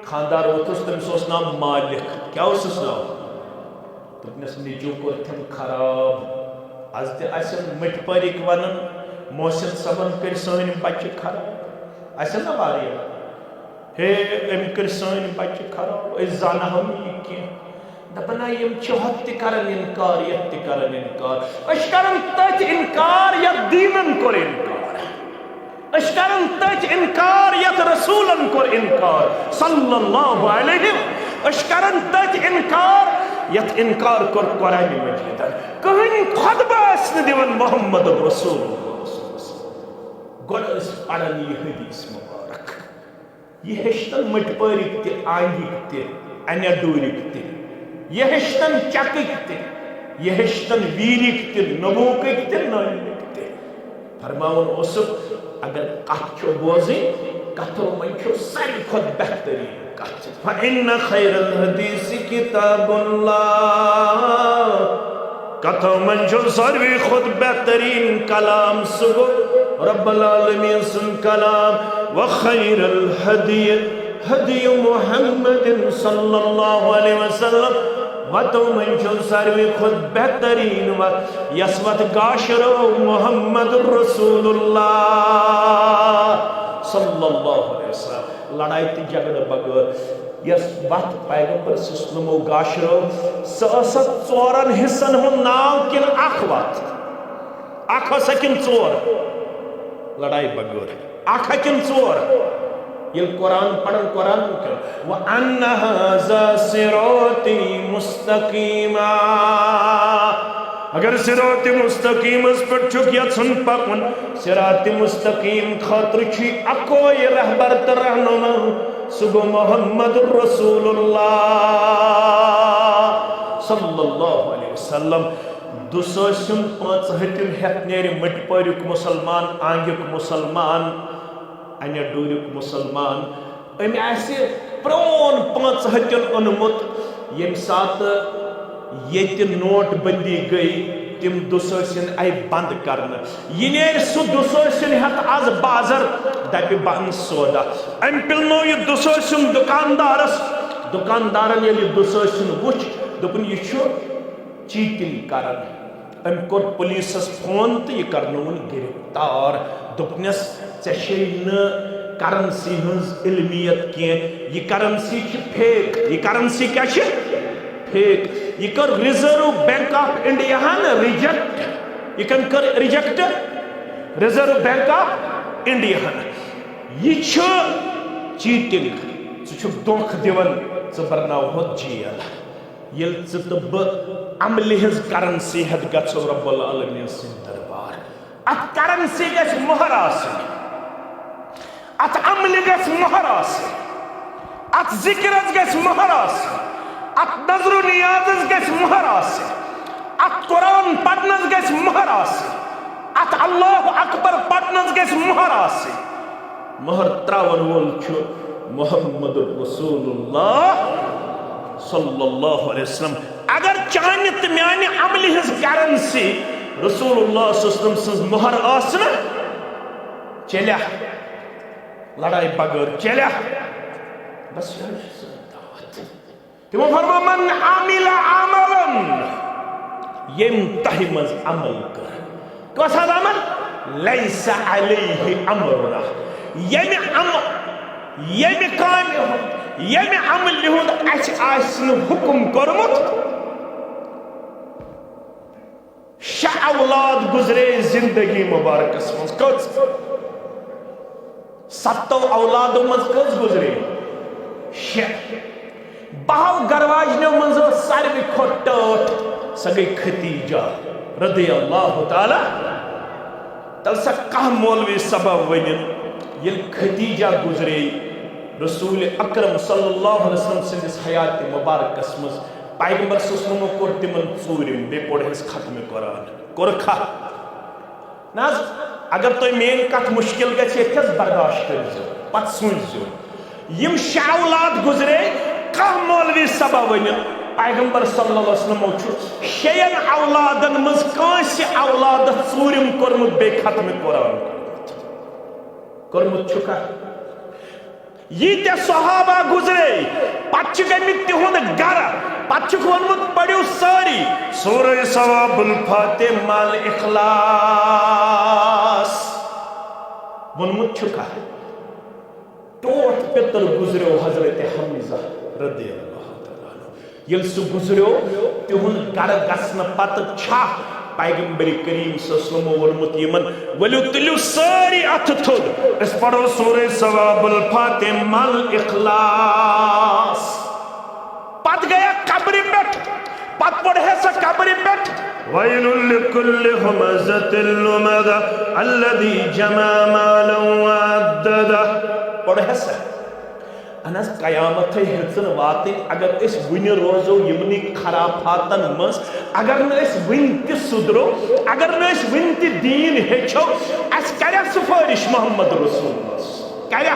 خاندار اوتھس تمس اوس ناو مالک کیا اوسس ناو دوپنس نیچو کور تھم خراب از تہ اسن مٹ پرک ونن محسن صبن کر سن بچہ خراب اسن نہ واریا ہے ام کر سن بچہ خراب اس زانہ ہم یہ کی دپنا یم چہت تہ کرن انکار یت تہ کرن انکار اش کرن تت انکار یا دینن کور انکار اش کرن تت انکار یت رسولن کور انکار صلی اللہ علیہ اش کرن تت انکار یت انکار کور قرآن مجیدن کہیں خطبہ اس نے دیون محمد رسول گوڑ اس پڑھن یہ حدیث مبارک یہ ہشتن مٹ پارک تے آنگک تے انیا دورک تے یہ ہشتن چکک تے یہ ہشتن ویرک تے نبوکک تے نانک تے فرماؤن اسب اگر کت چھو بوزی کتو من چھو ساری خود بہترین کت فَإِنَّ خَيْرَ الْحَدِيثِ كِتَابُ اللَّهِ کتو من چھو ساری خود بہترین کلام سگو رب العالمین سن کلام وَخَيْرَ الْحَدِيثِ حدی محمد صلی اللہ علیہ وسلم وَتو من چھو ساری خود بہترین یسوت گاشرو محمد رسول اللہ صلی اللہ علیہ وسلم لڑائی تی جگڑ بغیر یس وقت پیغمبر سسلمو گاشرو ساست ژورن حصن ہن ناو کن اخ وقت اخ سکن ژور لڑائی بغیر اخ کن ژور یل قرآن پڑھن قرآن کر وَأَنَّ هَذَا صِرَاطِي مُسْتَقِيمًا اگر صراط مستقیم اس پر چھک یا سن پاکن صراط مستقیم خاطر چھی اکوئی رہبر ترہنما سگو محمد رسول اللہ صلی اللہ علیہ وسلم دوسوشن پانچ ہتن ہتنیر مٹ پارک مسلمان آنگک مسلمان انیا دورک مسلمان امی ایسے پرون پانچ ہتن انمت یم ساتھ یہ نوٹ بندی گئی تم دوسوشن آئی بند کرنا یہ نیر سو دوسوشن ہت آز بازر دبی بند سودا ام پلنو یہ دوسوشن دکاندارن یہ دوسوشن وچ دکن یہ چھو چیٹنگ کرن ام کور پولیسس فون تو یہ کرنون گرفتار دکنس چشین کرنسی ہنز علمیت کی یہ کرنسی چھ پھیک یہ کرنسی کیا چھ پھیک یہ کر ریزرو بینک آف انڈیا ہاں ریجیکٹ یہ کر reject reserve bank of India ہاں یہ چھو چیٹنگ چھو دونک دیون زبرناو ہود جیل یل چطب عملی ہز کرنسی حد گچو رب العالمین سے دربار ات کرنسی گیس مہر آسی ات عملی گیس مہر آسی ات ذکرت گیس مہر آسی ات نظر و نیازز گیس مہر آسی ات قرآن پڑھنز گیس مہر آسی ات اللہ اکبر پڑھنز گیس مہر آسی مہر تراون وول چھو محمد رسول اللہ صلی اللہ علیہ وسلم اگر چانہ تو میانہ عمل ہز کرنسی رسول اللہ صلی اللہ علیہ وسلم سز مہر آسنا چلیا لڑائی بغیر چلیا بس دعوت تمو فرمو من عامل عملا یم تہ مز عمل کر کس عمل لیس علیہ امرنا یم عمل ہند اس آسن حکم کرمت شاہ اولاد گزرے زندگی مبارکس مز کس 7 اولادوں مز کس گزرے 6 بہو گرواجنوں مز ساروی کھوت ٹاٹھ سہ گئی ختیجہ رضی اللہ تعالی تل سا کھاہ مولوی سبب ونن یل ختیجہ گزرے رسول اکرم صلی اللہ علیہ وسلم سندس حیات مبارکس مز پیغمبر صلی اللہ علیہ وسلم کور تمن ژورم بے پڑھس ختم قرآن کورکھا ناز اگر تو مین کت مشکل گژھِ یتھس برداشت کٔرزیو پتہٕ سوٗنٛچزیو یم 6 اولاد گزرے کانٛہہ مولوی سبب ونن پیغمبر صلی اللہ علیہ وسلم چھُ 6 اولادن مز کٲنٛسہِ اولادس ژوٗرِم کوٚرمُت بیٚیہِ ختم قرآن کوٚرمُت چھُکھا یہ صحابہ گزرے پتہ گمت تہد گر پتہ ونمت پڑھو ساری سورہ ثواب الفاتح مال اخلاص ونمت چھکا ٹوٹ پتر گزرو حضرت حمزہ رضی اللہ تعالیٰ عنہ یل سہ گزرو تہد گر گسن پتہ چھا پیغمبر کریم صلی اللہ علیہ وسلم ورمت یمن ولیو تلیو ساری اتھ تھود اس پڑھو سورہ ثواب الفاتح مل اخلاص پت گیا قبر پیٹ پت پڑھے سا قبر پیٹ وَيْلٌ لِكُلِّ هُمَزَةٍ لُمَزَةٍ الَّذِي جَمَعَ مَالًا وَعَدَّدَهُ پڑھے سا انس قیامت ہرچن واتے اگر اس ون روزو یمنی خرافاتن مز اگر نہ اس ون تہ سدرو اگر نہ اس ون تہ دین ہچو اس کریا سفارش محمد رسول اللہ کریا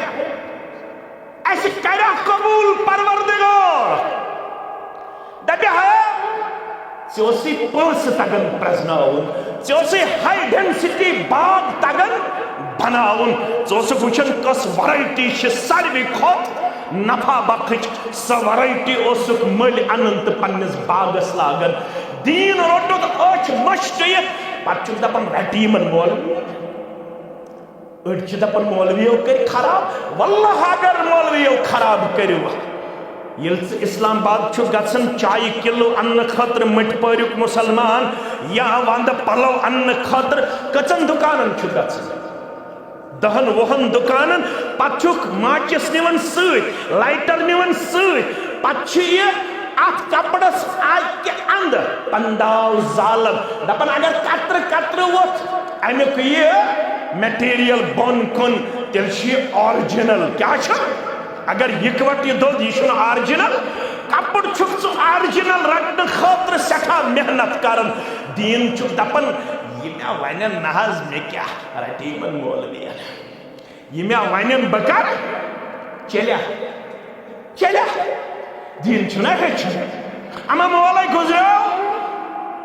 اس کریا قبول پروردگار دبی ہے چوسی پوس تگن پرزناون چوسی ہائی ڈینسٹی باغ تگن بناون چوسی وچن کس ورائٹی چھ ساروی کھوت نفع بخش سا ورائٹی اوسک مل اننت پنس باغس لاگن دین روٹو تو اچھ مشتیت پچھو دپن رٹی من مولوی اڑچ دپن مولویو کر خراب واللہ اگر مولویو خراب کریو یل اسلام آباد چھو گژھن چائے کلو ان خطر مٹ پریک مسلمان یا وند پلو ان خطر کچن دکانن چھو گژھن 10 وُہن دکانن پتہ چھُکھ ماچس نِوان سۭتۍ لائٹر نِوان سۭتۍ پتہ چھُ یہ اتھ کپڑس اکہ اند پنداو زالن دپان اگر قطر قطر ووت امیُک یہ میٹیریل بۄن کُن تیٚلہِ چھُ یہ آرجنل کیا چھُ اگر یکوٹ یہ دود یہ چھُنہٕ آرجنل کپڑ چھُکھ ژٕ آرجنل رٹنہٕ خٲطرٕ سٮ۪ٹھاہ محنت کران دین چھُکھ دپان یہ میں وانن نحض میں کیا رٹی من مولوی یہ میں وانن بکر چلیا چلیا دین چھنا ہے اما مولا گزرو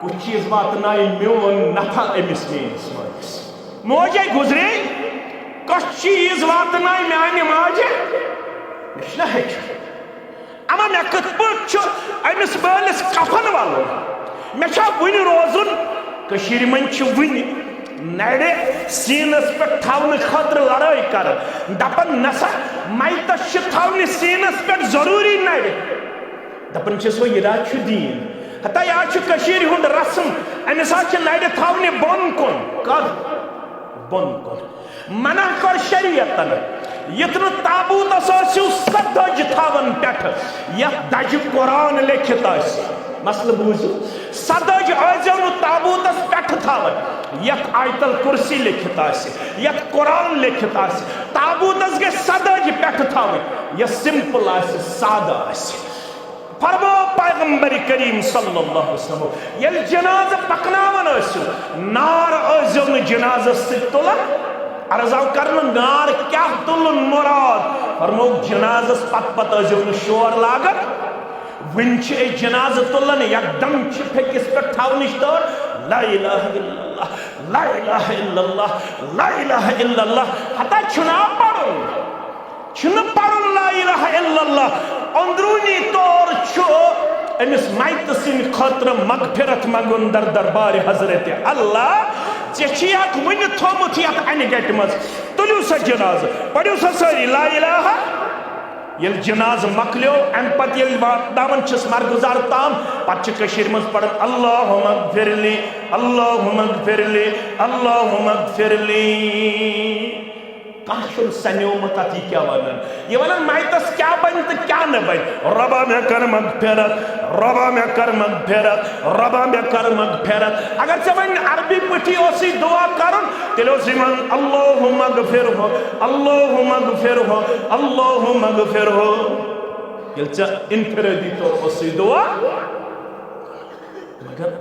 کچھ چیز بات نائی میون نفع امس مینس مالس موجے گزرے کچھ چیز بات نائی میانی ماجے مشنا ہے اما میں کت پٹ چھو امس بالس کفن والو میں چھا ونی روزن کشیر من چھ ونی نڑے سینس پہ تھاون خطر لڑائی کر دپن نسا مائتس چھ تھاون سینس پہ ضروری نڑے دپن چھ سو یہ چھ دین حتی یا چھ کشیر ہند رسم امسا چھ نڑے تھاون بون کن کر بون کن منع کر شریعتن یتن تابوت اساسیو سدج تھاون پیٹھ یا دج قرآن لکھت آسی مسئلہ بوزو سدج آزیو تابوتس پیٹھ تھاون یت آیت الکرسی لکھت آسی یت قرآن لکھت آسی تابوتس گے سدج پیٹھ تھاون یا سمپل آسی سادہ آسی فرمو پیغمبر کریم صلی اللہ علیہ وسلم یل جناز پکناون آسیو نار آزیو جناز ستولا عرضاو کرن نار کیا تلن مراد فرمو جنازس پت پت آزیو شور لاگت ونچ اے جناز تلن یکدم پھکس پہ تھاونش طور لا الہ الا اللہ لا الہ الا اللہ لا الہ الا اللہ حتی چھنا پڑھن لا الہ الا اللہ اندرونی طور چھو امس مائت سن خاطر مغفرت منگن در دربار حضرت اللہ چی اک ون تھومت یت انہ گٹہ مز تلیو سا جناز پڑھو سا ساری لا الہ یل جناز مکلیو ام پت یل واتناون چھس مرگزار تام پت چھ کشیر مز پڑھن اللہم اغفر لی اللہم اغفر لی اللہم اغفر لی کاشل سنیومت اتی کیا ونن یہ ونن مائتس کیا بن تو کیا نہ بن ربا میں کر مغفرت ربا میں کر مغفرت ربا میں کر مغفرت اگر سے ون عربی پٹھی اسی دعا کرن تیلو سیمن اللہم اغفر ہو اللہم اغفر ہو اللہم اغفر ہو یہ چا انفرادی طور اسی دعا مگر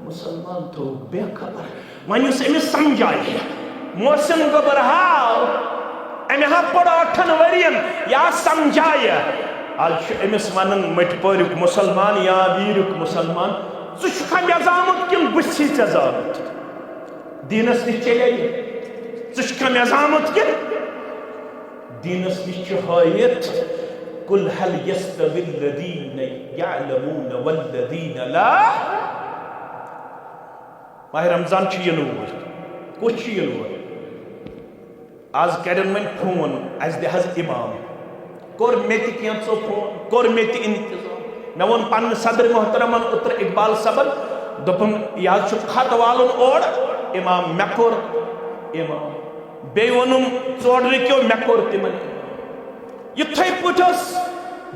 مسلمان تو بے خبر ون اس امی سمجھائی محسن گبر ہاو امی ہاں پڑا 8 ورین یا سمجھایا آج امس ونن مٹ پورک مسلمان یا ویرک مسلمان ژٕ میزامت کن بچی ژزامت دینس نش چلے ژٕ میزامت کن دینس نش ہائت قل هل يستوي الذين يعلمون والذين لا ماہ رمضان چھ ینور کچھ ینور آج کرن من فون از دہز امام کور میتی کینچو فون کور میتی انتظام میں ون پن صدر محترمن اتر اقبال صبر دپن یا چھ خط والن اور امام میں کور امام بے ونم ژوڑ کیو میں کور تمن یتھے پٹس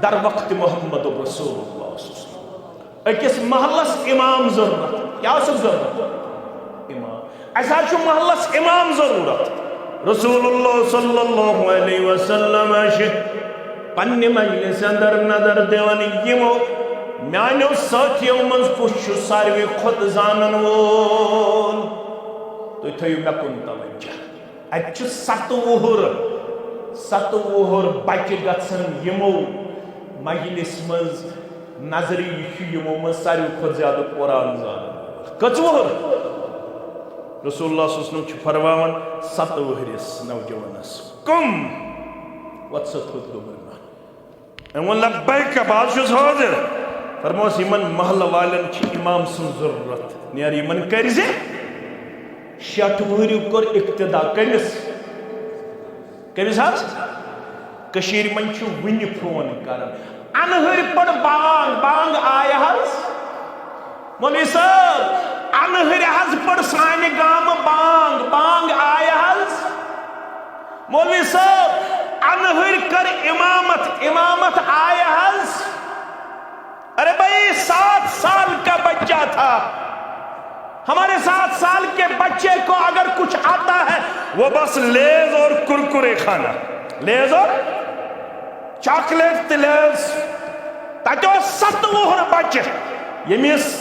در وقت محمد رسول اللہ صلی اللہ علیہ وسلم اکس محلس امام ضرورت کیا سب ضرورت امام ایسا چھو محلس امام ضرورت رسول اللہ صلی اللہ علیہ وسلم پنی مجلس اندر نظر دیوانی یمو میانیو ساتھیو منز کچھ ساروی خود زانن وول تو تھیو میں کن توجہ اچھ 7 وہر بچ گژھن یمو مجلس منز نظری یہ یمو منز ساروی خود زیادہ قرآن زانن کچھ وہر رسول اللہ صلی اللہ علیہ وسلم فرماون 7 وہرس نوجوانس کم واتسط خود گبرنا ان لبیک بعض شوز حاضر فرموس یمن محل والن چھ امام سن ضرورت نیار یمن کرزے 6 وہریو کر اقتدا کمس حظ کشیر من چھ ونی فون کرن انہر پڑ بانگ آیا حظ مولوی صاحب انہر حظ پڑ سانے گام بانگ آیا حظ مولوی صاحب انہر کر امامت آیا حظ ارے بھائی 7 سال کا بچہ تھا ہمارے 7 سال کے بچے کو اگر کچھ آتا ہے وہ بس لیز اور کرکرے کھانا لیز اور چاکلیٹ لیز تاکہ 7 وہر بچے یمیس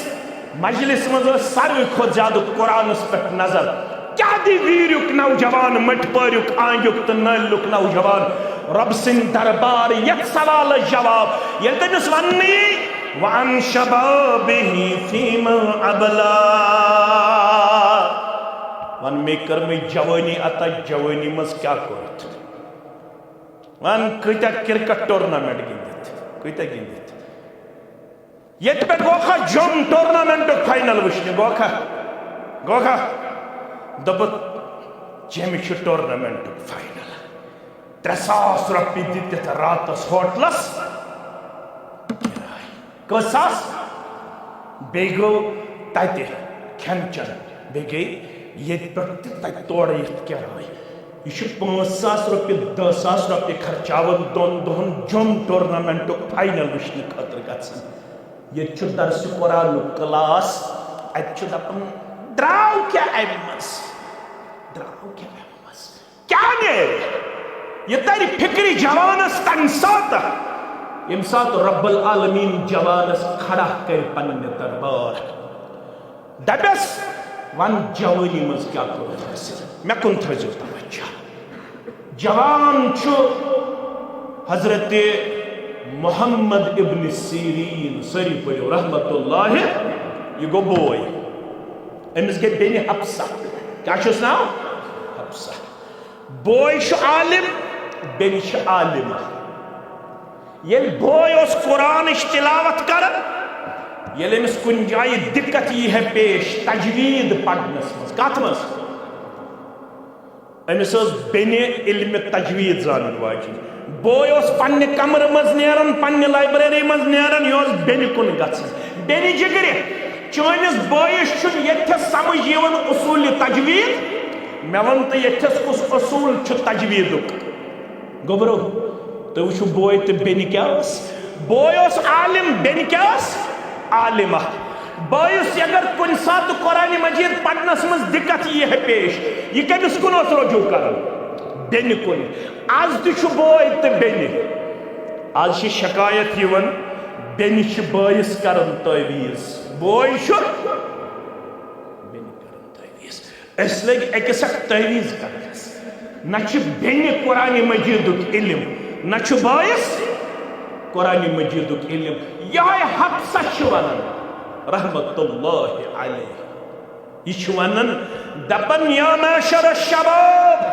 مجلس مز ساروی کھت زیادہ قرآن پہ نظر کیا دی ویریک نوجوان مٹ پوریک آنگیک تو نلک نوجوان رب سن دربار یک سوال جواب یل تمس ونی وعن شبابه فیما ابلا ون میں کر میں جوانی عطا جوانی مز کیا کرت ون کتا کرکٹ ٹورنامنٹ گندت کتا گندت یہ پہ گوکھا جم ٹورنامنٹ فائنل وشنی گوکھا دبت جیمی ٹورنامنٹ فائنل 3,000 روپی دیتے تھا راتس ہوٹلس کساس بیگو تاتے کھن چن بیگئی یہ پرتی تاتے توڑا یہ کیا رہا ہے یہ 5,000 روپی 10,000 روپی خرچاون دون دون جم ٹورنامنٹ فائنل وشنی خطر گھتسن یہ چھو درس قرآن کلاس اچھو دپن دراؤ کیا ایمس کیا نہیں یہ تیری فکری جوانس تنسات امسات رب العالمین جوانس کھڑا کر پنن دربار دبس ون جوانی مز کیا کرو میں کن تھجو توجہ جوان چھو حضرت محمد ابن سیرین سری پڑھو رحمت اللہ یہ گو بوے امس گئی بینی حفصہ کیا چھس ناو حفصہ بوے چھ عالم بینی چھ عالمہ یل بوے اس قرآن تلاوت کرن یل امس کن جائے دقت یہ ہے پیش تجوید پڑھنس مز کت مز امس بینی علم تجوید زانن واجن بوے اس پنہ کمر مز نیرن پنہ لائبریری مز نیرن یہ بینی کن گژھن بینی جگری چونس بوئس چھ یتھس سمجھ یوان اصول تجوید مے ون تو یتھس کس اصول چھ تجویدک گوبرو تو وچھو بوئے تو بینی کیا اس بوئے اس عالم بینی کیا اس عالمہ بوئس اگر کن سات قرآن مجید پڑھنس مز دقت یہ ہے پیش یہ کمس کن اس رجوع کرن بینی کن آز تہ بوئے تو بینی آز شکایت یوان بینی چھ بوئس کرن تعویز بوئے چھ بینی کرن تعویز اس لگ اکس اک تعویز کرنس نہ چھ بینی قرآن مجیدک علم نہ چھ بوئس قرآن مجیدک علم یہ حفصہ چھ ونن رحمت اللہ علیہ یہ چھ ونن دپن یا معشر الشباب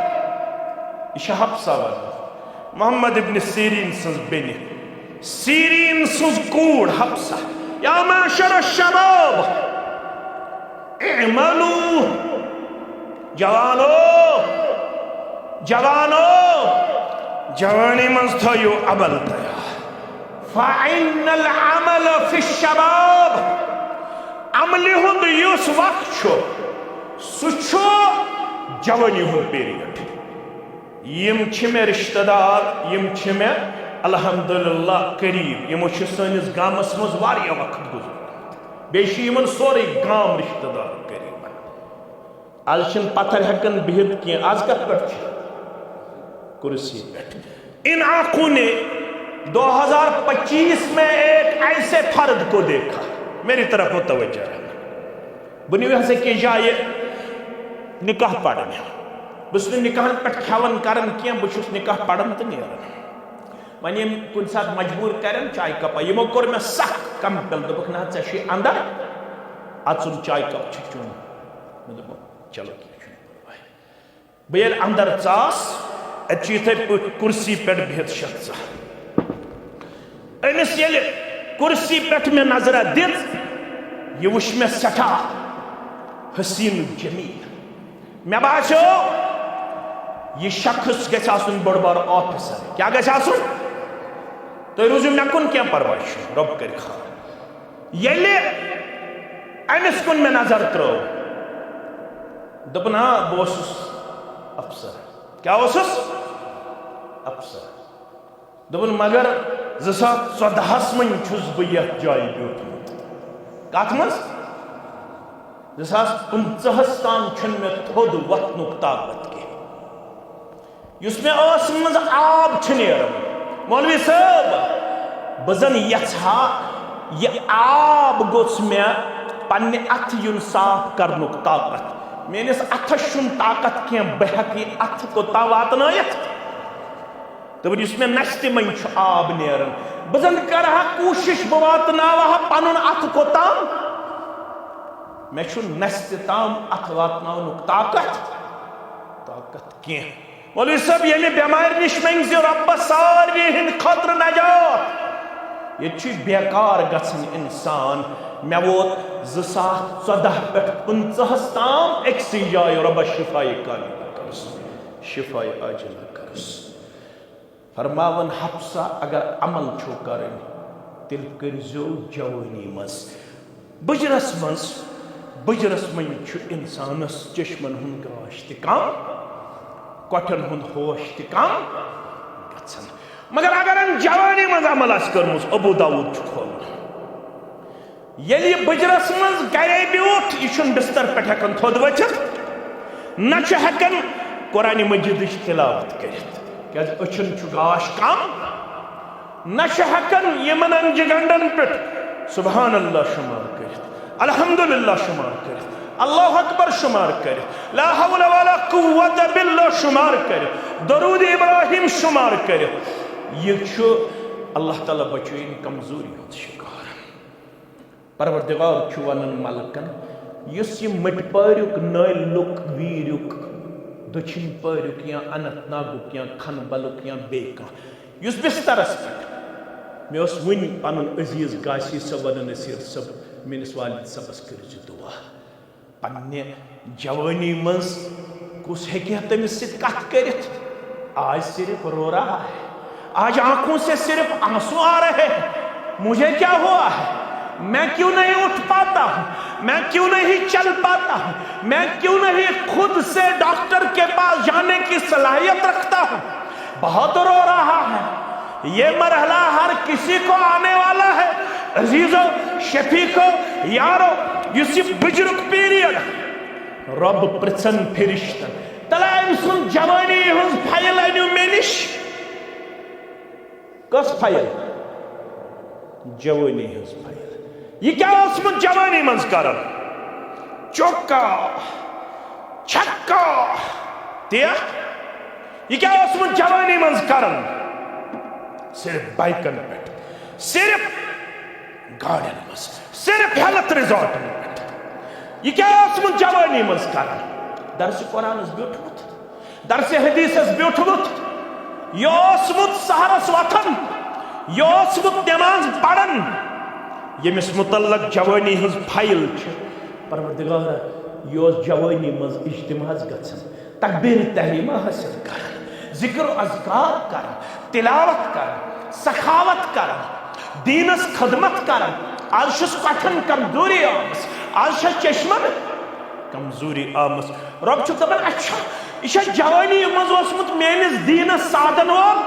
یہ حفصہ ونن محمد ابن سیرین سنز بینی سیرین سنز کوڑ حفصہ یا معشر الشباب اعملو جوانو جوانو جوانی منز تھایو عمل تیا فَإِنَّ الْعَمَلَ فِي الشَّبَابِ عملی ہند یس وقت چھو سو جوانی ہند پیریڈ یم چھ میں رشتہ دار یم چھ میں الحمدللہ قریب یم چھ سنس گامس مز واریاہ وقت گزر بیشی یمن سوری گام رشتہ دار قریب آج چھن پتھر ہکن بہت کی آج کت پٹ کرسی پٹ ان آنکھوں نے 2025 میں ایک ایسے فرد کو دیکھا میری طرف متوجہ ہے بنی ہوئی سے کی جائے نکاح پڑھنے بس نے نکاح پٹ کھیون کرن کیا بچوس نکاح پڑھن تو نیرن ونی کن ساتھ مجبور کرن چائے کپا یہ مکر میں سخت کم پل دبک نہ چشی اندر اچھن چائے کپ چھچون میں دبو چلو بیل اندر چاس اچھی تھے کرسی پیٹ بہت شخصا امس یل کرسی پیٹ میں نظر دت یہ وش میں سٹھا حسین جمیل میں باسو یہ شخص گژھِ آسن بڑ بار آفیسر کیا گژھِ آسن تو روزو مے کن کیا پرواہ چھ رب کر خیر یلی امس کن میں نظر ترو دپن ہاں بہ اوسس افسر کیا اوسس افسر دپن مگر 2014 من چھس بہ یتھ جایہِ بیوٹھمت کتھ منٛز 2015 تام چھن مے تھوٚد وتھنُک طاقت کینٛہہ یُس مے ٲس منٛز آب چھُ نیران مولوی صٲب بہٕ زن یژھا یہِ آب گوٚژھ مے پننہِ اَتھٕ یُن صاف کرنُک طاقت میٲنِس اَتھس چھُنہٕ طاقت کینٛہہ بہٕ ہٮ۪کہٕ یہِ اَتھٕ کوٚتام واتنٲیِتھ دوٚپُن یُس مے نستہِ منٛز چھُ آب نیران بہٕ زن کرٕہا کوٗشِش بہٕ واتناوہا پنُن اَتھٕ کوٚتام مے چھُنہٕ نستہِ تام اَتھٕ واتناونُک طاقت کینٛہہ مولوی صٲب ییٚمہِ بٮ۪مارِ نِش منٛگزِ رۄبس ساروی ہٕنٛدِ خٲطرٕ نجات ییٚتہِ چھُ بیکار گژھان اِنسان مے ووت 2014 پٮ۪ٹھ 15 تام أکسٕے جایہِ رۄبس شِفایہِ کاملہ کرُس شِفایہِ عاجلہ کرُس فرماون حفصہ اگر عمل چھو کرن تیل کرزو جوانی مز بجرس من چھو انسانس چشمن ہن گاش تہ کم کٹن ہن ہوش تہ کم گژھن مگر اگر ان جوانی مز عمل آس کرمس ابو داود چھ کھولن یلی بجرس مز گرے بیوٹ یہ چھن بستر پہ ہکن تھود ؤتھتھ نہ چھ ہکن قرآن مجیدچ تلاوت کرت کیاز اچھن چھ گاش کم نہ چھ ہکن یمن انجہ گنڈن پہ سبحان اللہ شمار کرت الحمدللہ شمار کرت اللہ اکبر شمار کرت لا حول ولا قوت باللہ شمار کرت درود ابراہیم شمار کرت یہ چھ اللہ تعالیٰ بچوین کمزوری ہند شکار پروردگار چھُ ونان ملکن یُس یہ مٹ پٲریُک نٲلُک ویٖریُک دٔچھِنۍ پٲریُک یا اننت ناگُک یا کھنبلُک یا بیٚیہِ کانٛہہ یُس بسترس پٮ۪ٹھ مےٚ اوس وٕنۍ پنُن عزیٖز گاسی صٲب ونان نصیٖر صٲب میٲنِس والد صٲبس کٔرۍزِ دُعا پننہِ جوانی منٛز کُس ہیٚکہِ ہا تٔمِس سۭتۍ کتھ کٔرِتھ آج صرف رو رہا ہے آج آنکھوں سے صرف آنسو آ رہے ہیں مجھے کیا ہوا ہے میں کیوں نہیں اٹھ پاتا ہوں میں کیوں نہیں چل پاتا ہوں میں کیوں نہیں خود سے ڈاکٹر کے پاس جانے کی صلاحیت رکھتا ہوں بہت رو رہا ہے یہ مرحلہ ہر کسی کو آنے والا ہے عزیزو شفیقو یارو یُس یہِ بُجرُک پیریڈ رب پرژھن فرشتن تلا أمۍ سُنٛد جوانی ہٕنٛز فایل أنِو مےٚ نِش کۄس فایل جوانی ہٕنٛز فایل یہ کیا اوسمُت جوانی منٛز کران چوکا چھکا تیا یہ کیا اوسمُت جوانی منٛز کران صرف بائکن پٮ۪ٹھ صرف گاڑین منٛز صرف ہیلتھ ریزارٹن پٮ۪ٹھ یہ کیا اوسمُت جوانی منٛز کران درس قرآنس بیوٗٹھمُت درس حدیثس بیوٗٹھمُت یہ اوسمُت سحرس وتھان یہ اوسمُت نماز پران ییٚمِس متعلق جوانی ہٕنٛز فایل چھِ پروردگارا یہِ اوس جوانی منٛز اجتماعس گژھان تکبیر تحریمہ حٲصِل کران ذکر و اذکار کران تلاوت کران سخاوت کران دینس خدمت کران آز چھُس کۄٹھٮ۪ن کمزوری آمٕژ آز چھےٚ چشمن کمزوری آمٕژ رۄب چھُ دپان اچھا یہِ چھےٚ جوانی منٛز اوسمُت میٲنِس دیٖنس سادن وول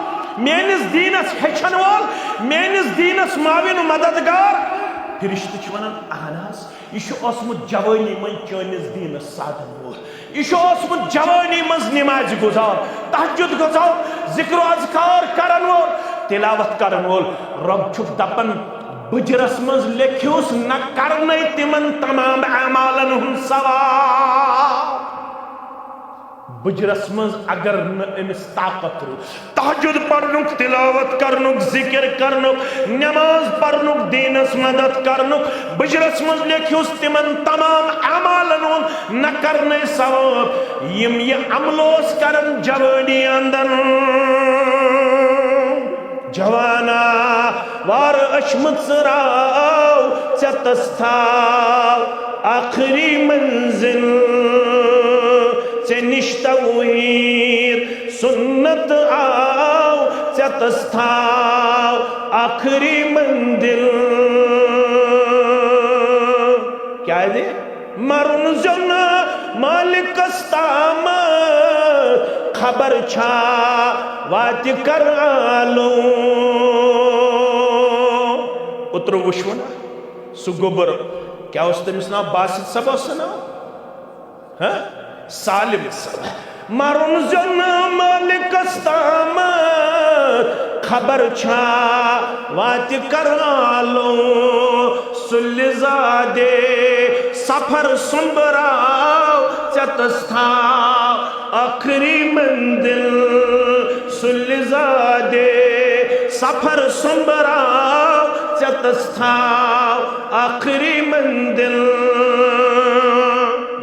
میٲنِس دیٖنس ہیٚچھن وول میٲنِس دیٖنس معاوِن و مددگار فرشتہٕ چھِ ونان اہن حظ یہِ چھُ اوسمُت جوانی منٛز چٲنِس دیٖنس سادن وول یہِ چھُ اوسمُت جوانی منٛز نمازِ گُزار تہجد گُزار ذکر و اذکار کرن وول تلاوت کرن وول رب چھُکھ دپان بجرس منٛز لیکھِوُس نہ کرنے تِمن تمام اعمالن ہُنٛد ثواب بجرس منٛز اگر نہٕ أمِس طاقت روٗد تہجد پرنُک تلاوت کرنُک ذکر کرنُک نماز پرنُک دیٖنس مدد کرنُک بجرس منٛز لیکھِوُس تِمن تمام اعمالن ہُنٛد نہ کرنے ثواب یِم یہِ عمل اوس کران جوانی اندر جوانا وار اشمت راو ژےٚ تھاو آخری منزل ژےٚ نِش توحید سنت آو ژےٚ تھاو آخری منزل کیازِ مرُن زیُن مالکس تام خبر چھا واتہِ کرالو اوترٕ وٕچھوٕ نا سُہ گوٚبُر کیٛاہ اوس تٔمِس ناو باسط صٲب اوس سُہ ناو سالم صٲب مرُن زیُن مالکس تام خبر چھا واتہِ کرالو سُلہِ زادے سفر سُمبراو ژےٚ تھاو آخری منزل سُلہِ زادے سفر سُمبراو ژےٚ تھاو آخری منزل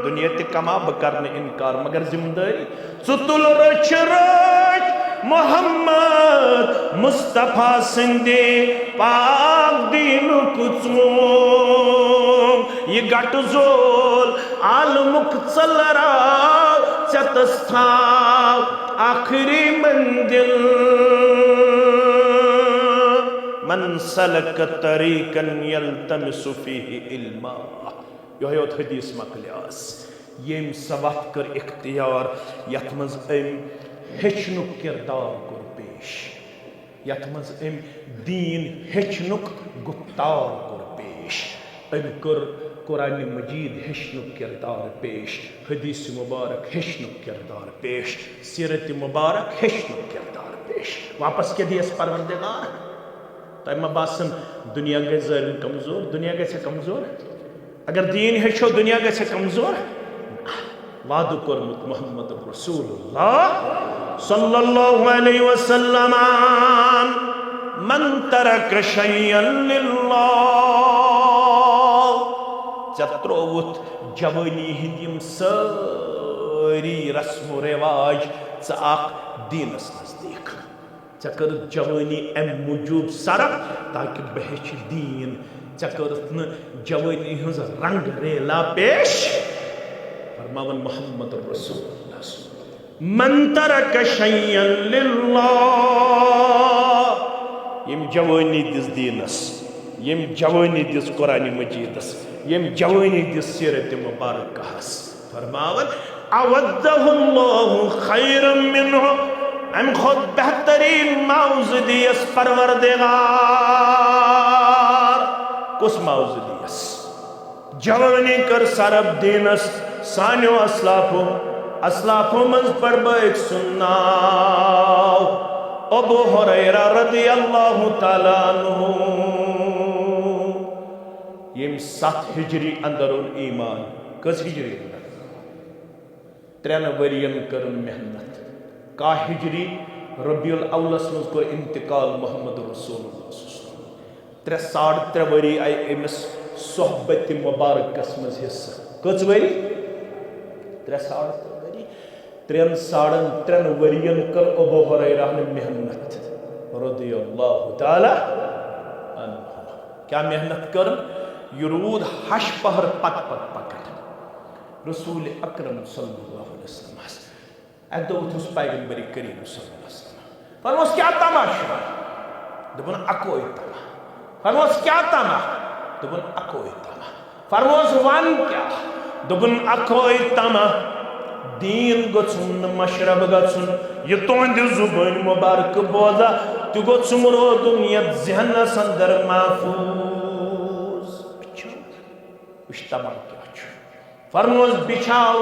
دنیا تہِ کما بہٕ کرٕ نہٕ اِنکار مگر ذمہٕ دٲری ژٕ تُل رٔچھِ رٔچھ محمد مصطفیٰ سٕنٛدِ پاک دیٖنُک ژوٗم یہِ گٹہٕ زول عالمُک ژٔلراو ژےٚ تھاو آخری منزل من سلک طریقن یلتمس فیہ علما یہوے یوت حدیث مکلیاس یم سۄ وتھ کٔر اختیار یتھ منٛز أمۍ ہیٚچھنُک کردار کوٚر پیش یتھ منٛز أمۍ دیٖن ہیٚچھنُک گُفتار کوٚر پیش أمۍ کوٚر قرآن مجید ہیٚچھنُک کردار پیش حدیث مبارک ہیٚچھنُک کردار پیش سیرت مبارک ہیٚچھنُک کردار پیش واپس کیٛاہ دِیَس پروردگار تۄہہِ ما باسان دُنیا گژھِ زٲلِم کمزور دُنیا گژھِ کمزور اگر دیٖن ہیٚچھو دُنیا گژھِ کمزور وعدٕ کوٚرمُت محمد رسول اللہ صلی اللہ علیہ وسلم من ترک شیئا للہ چتروت جوانی ہندیم ساری رسم و رواج اخ دینس نزدیک ژےٚ جوانی ام موجوب صرف تاکہ بہ ہیٚچھِ دین ژےٚ جوانی ہٕنٛز رنگ ریلا پیش فرماون محمد رسول اللہ من ترک شیئا للہ یم جوانی دس دینس یم جوانی دس قرآن مجیدس یم جوانی دس سیرت مبارکہس فرماون اودہ اللہ خیرا منہ ام خود بہترین معاوض دیس پروردگار کس معاوض دیس جوانی کر سرب دینس سانیو اسلافو منز پر بیک سنناو ابو حریرہ رضی اللہ تعالیٰ عنہ یم 7 ہجری اندرون ایمان کس ہجری اندر 3 ورین کرن محنت کا ہجری ربیع الاولس مز کر انتقال محمد رسول اللہ صلی اللہ علیہ وسلم 3.5 وری آئی امس صحبت مبارکس مز حصہ کس وری 3.5 وری 3.5 ورین کر ابو حریرہ نے محنت رضی اللہ تعالی عنہ کیا محنت کر یہ رود ہش پہر پت پکڑ رسول اکرم صلی اللہ علیہ وسلم ایک دو اتھوس پیغمبری کریم صلی اللہ علیہ وسلم فرموس کیا تماشا دبن اکوئی تما فرموس کیا تما دبن اکوئی تما فرموس وان کیا دبن اکوئی تما دین گچن مشرب گچن یہ تہند زبان مبارک بوزا تو گچم رو دنیت ذہن سندر محفوظ اشتما کیا چھو فرموس بچھاؤ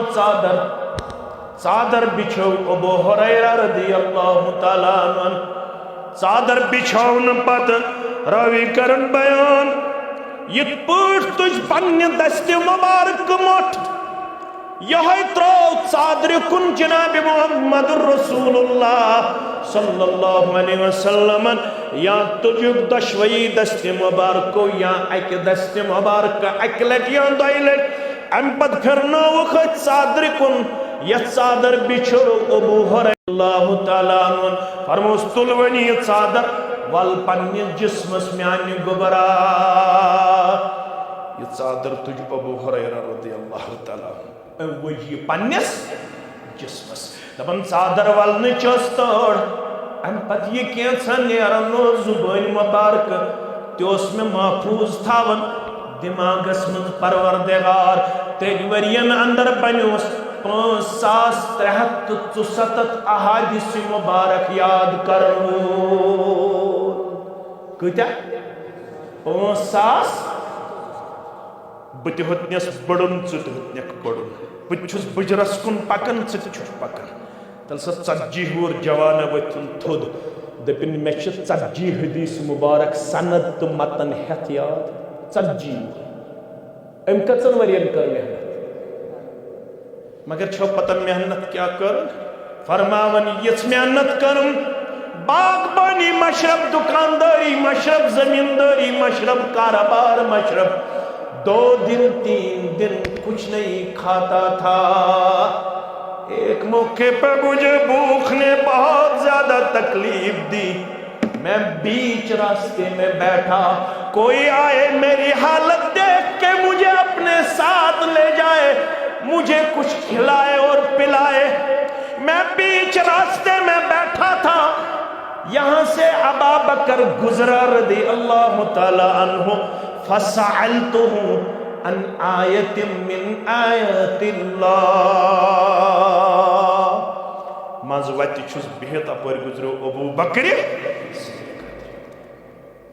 چادر بچھو ابو حریرہ رضی اللہ تعالیٰ عنہ چادر بچھو پت راوی کرن بیان یہ پوٹ تجھ پنی دست مبارک مٹ یہ ترو چادر کن جناب محمد رسول اللہ صلی اللہ علیہ وسلم یا تجھ دشوئی دست مبارکو یا ایک دست مبارک ایک لٹ یا دائی لٹ ام پت پھرنا وقت چادر کن یہ چادر بچھو ابو حریرہ اللہ تعالیٰ عنہ فرموس تلونی یہ چادر وال پنی جسمس میانی گبرا یہ چادر تجھ ابو حریرہ رضی اللہ تعالیٰ عنہ وجی پنیس جسمس دبن چادر والن چستر ام پت یہ کینسا نیرنو زبان مبارک تیوس میں محفوظ تھاون دماغس من پروردگار تیج ورین اندر بنیوس 5367 احادیث مبارک یاد کرو کتا 5000 بت ہوتنس بڑن ژت ہوتنک بڑن بت چھس بجرس کن پکن ژت چھس پکن تل سا 40 وُہُر جوان وتھن تھود دپن مے چھ 40 حدیث مبارک سند تو متن ہتھ یاد 40 ام کتن ورین کر محنت مگر چھو پتہ محنت کیا کر فرماون یس محنت کرم باغبانی مشرب دکانداری مشرب زمینداری مشرب کاروبار مشرب 2 دن 3 دن کچھ نہیں کھاتا تھا ایک موقع پہ مجھے بھوک نے بہت زیادہ تکلیف دی میں بیچ راستے میں بیٹھا کوئی آئے میری حالت دیکھ کے مجھے اپنے ساتھ لے جائے مجھے کچھ کھلائے اور پلائے میں بیچ راستے میں بیٹھا تھا یہاں سے ابا بکر گزرا رضی اللہ تعالی عنہ فسألتہ عن آیت من آیت اللہ مازواتی چھس بہت اپر گزرو ابو بکر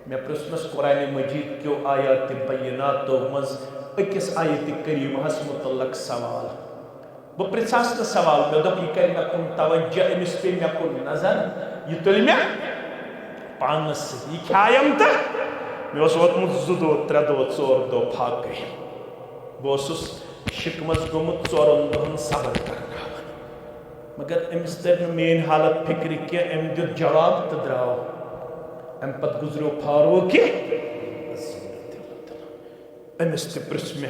میں پرسمس قرآن مجید کیوں آیات بیناتو مز اکس آیت کریم حس متعلق سوال وہ پرساس کا سوال میں دب یہ کر میں کن توجہ امس پہ میں کن نظر یہ تل میں پانس یہ کھایم تا میں اس وقت مجھ 2 3 4 پھاک گئی وہ اس شکمت گمت 4 دن صبر کرنا مگر امس در مین حالت فکر کیا ام جو جواب تدراو ام پت گزرو فاروق امس تہ پرس مے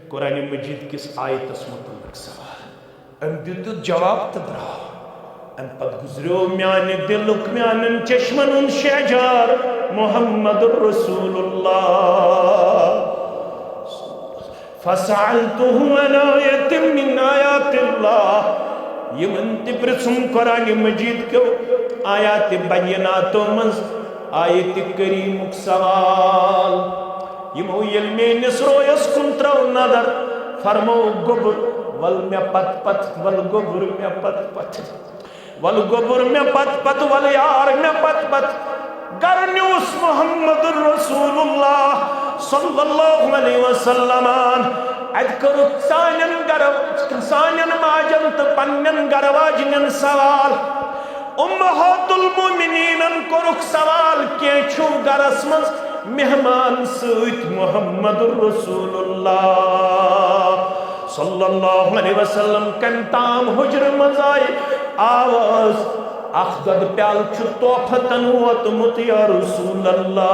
قرآن مجید کس آیتس متعلق سوال ام دیت جواب تہ درا ام پت گزرو میان دلک میان چشمن شہجار محمد رسول اللہ فسألته عن آیت من آیات اللہ یمن تہ پرسم قرآن مجید کو آیات بیناتو منز آیت کریمک سوال یمو یل میانس رویس کن ترو نظر فرمو گبر ول میں پت پت ول گبر میں پت پت ول گبر میں پت پت ول یار میں پت پت گرنیوس محمد رسول اللہ صلی اللہ علیہ وسلم اد کرو سانین ماجن تو پنن گرواجن سوال امہات المومنین کرک سوال کی چھو گرس مز مہمان سوت محمد رسول اللہ صلی اللہ علیہ وسلم کن تام حجر مزائی آواز اخدد پیال چھو توفتن واتمت یا رسول اللہ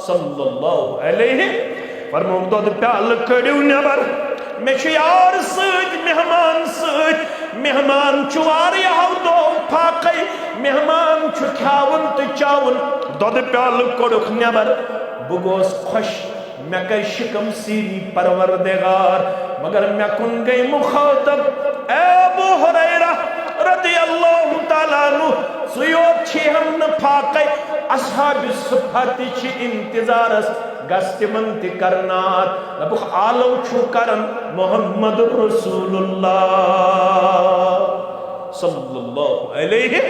صلی اللہ علیہ فرمو دود پیال کڑیو نبر میں چھو یار سوت مہمان سوت مہمان چوار یہاں دو پھاقی مہمان چھو کھاون تو چاون دود پیال کڑک نبر بگوس خوش میں کئی شکم سینی پروردگار مگر میں کن گئی مخاطب اے ابو حریرہ رضی اللہ تعالیٰ عنہ سیوب چھی ہم نپاقی اصحاب صفحاتی چھی انتظارس گستی منتی کرنات لبخ آلو چھو کرن محمد رسول اللہ صلی اللہ علیہ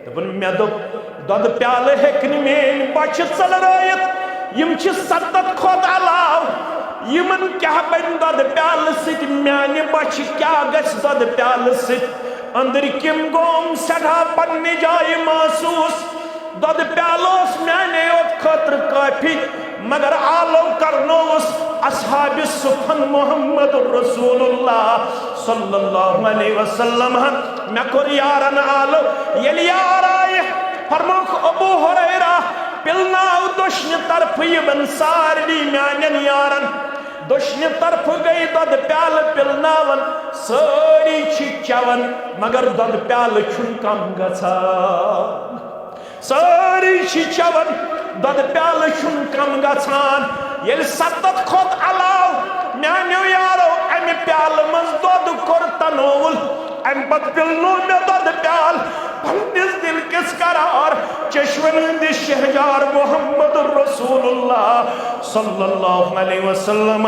دبن میں دود پیال ہیکن مین بچت صلی رائت یم چھ ستت خود علاو یمن کیا بین دود پیال ست میانی بچ کیا گس دود پیال ست اندر کم گوم سڑھا پنی جائی محسوس دود پیالوس میانی اوت خطر کافی مگر آلو کرنوس اصحاب صفن محمد رسول اللہ صلی اللہ علیہ وسلم میں کور یارن آلو یل یار آئے فرموک ابو حریرہ پلناو دشن طرف یمن سارلی میانین یارن دشن طرف گئی دود پیال پلناون ساری چھ چون مگر دود پیال چھن کم گسا ساری چھ چون دود پیال چھن کم گسان یل ستت خود علاو میانیو یارو امی پیال مز دود کر تنول ام پت پلنو میں دود پیال پندس دل کس قرار چشمن دی شہجار محمد رسول اللہ صلی اللہ علیہ وسلم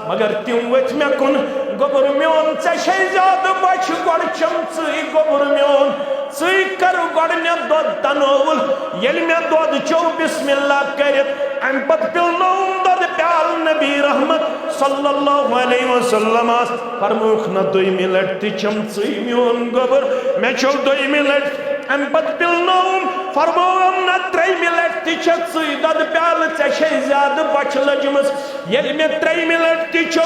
مگر تیم وچ میں کن گبر میون چشی زیاد بچ گوڑ چم چی گبر میون چی کرو گوڑ میں دود تنول یل میں دود چو بسم اللہ کرت ام پت پلنوم دود پیال نبی رحمت صلی اللہ علیہ وسلم فرموخ نہ دوئی ملٹ تی چم چی میون گبر میں چو دوئی ملٹ ام پت پلنوم فرموم نہ تری ملٹ تی چی دود پیال چشی زیاد بچ لجمس یل میں تری ملٹ تی چو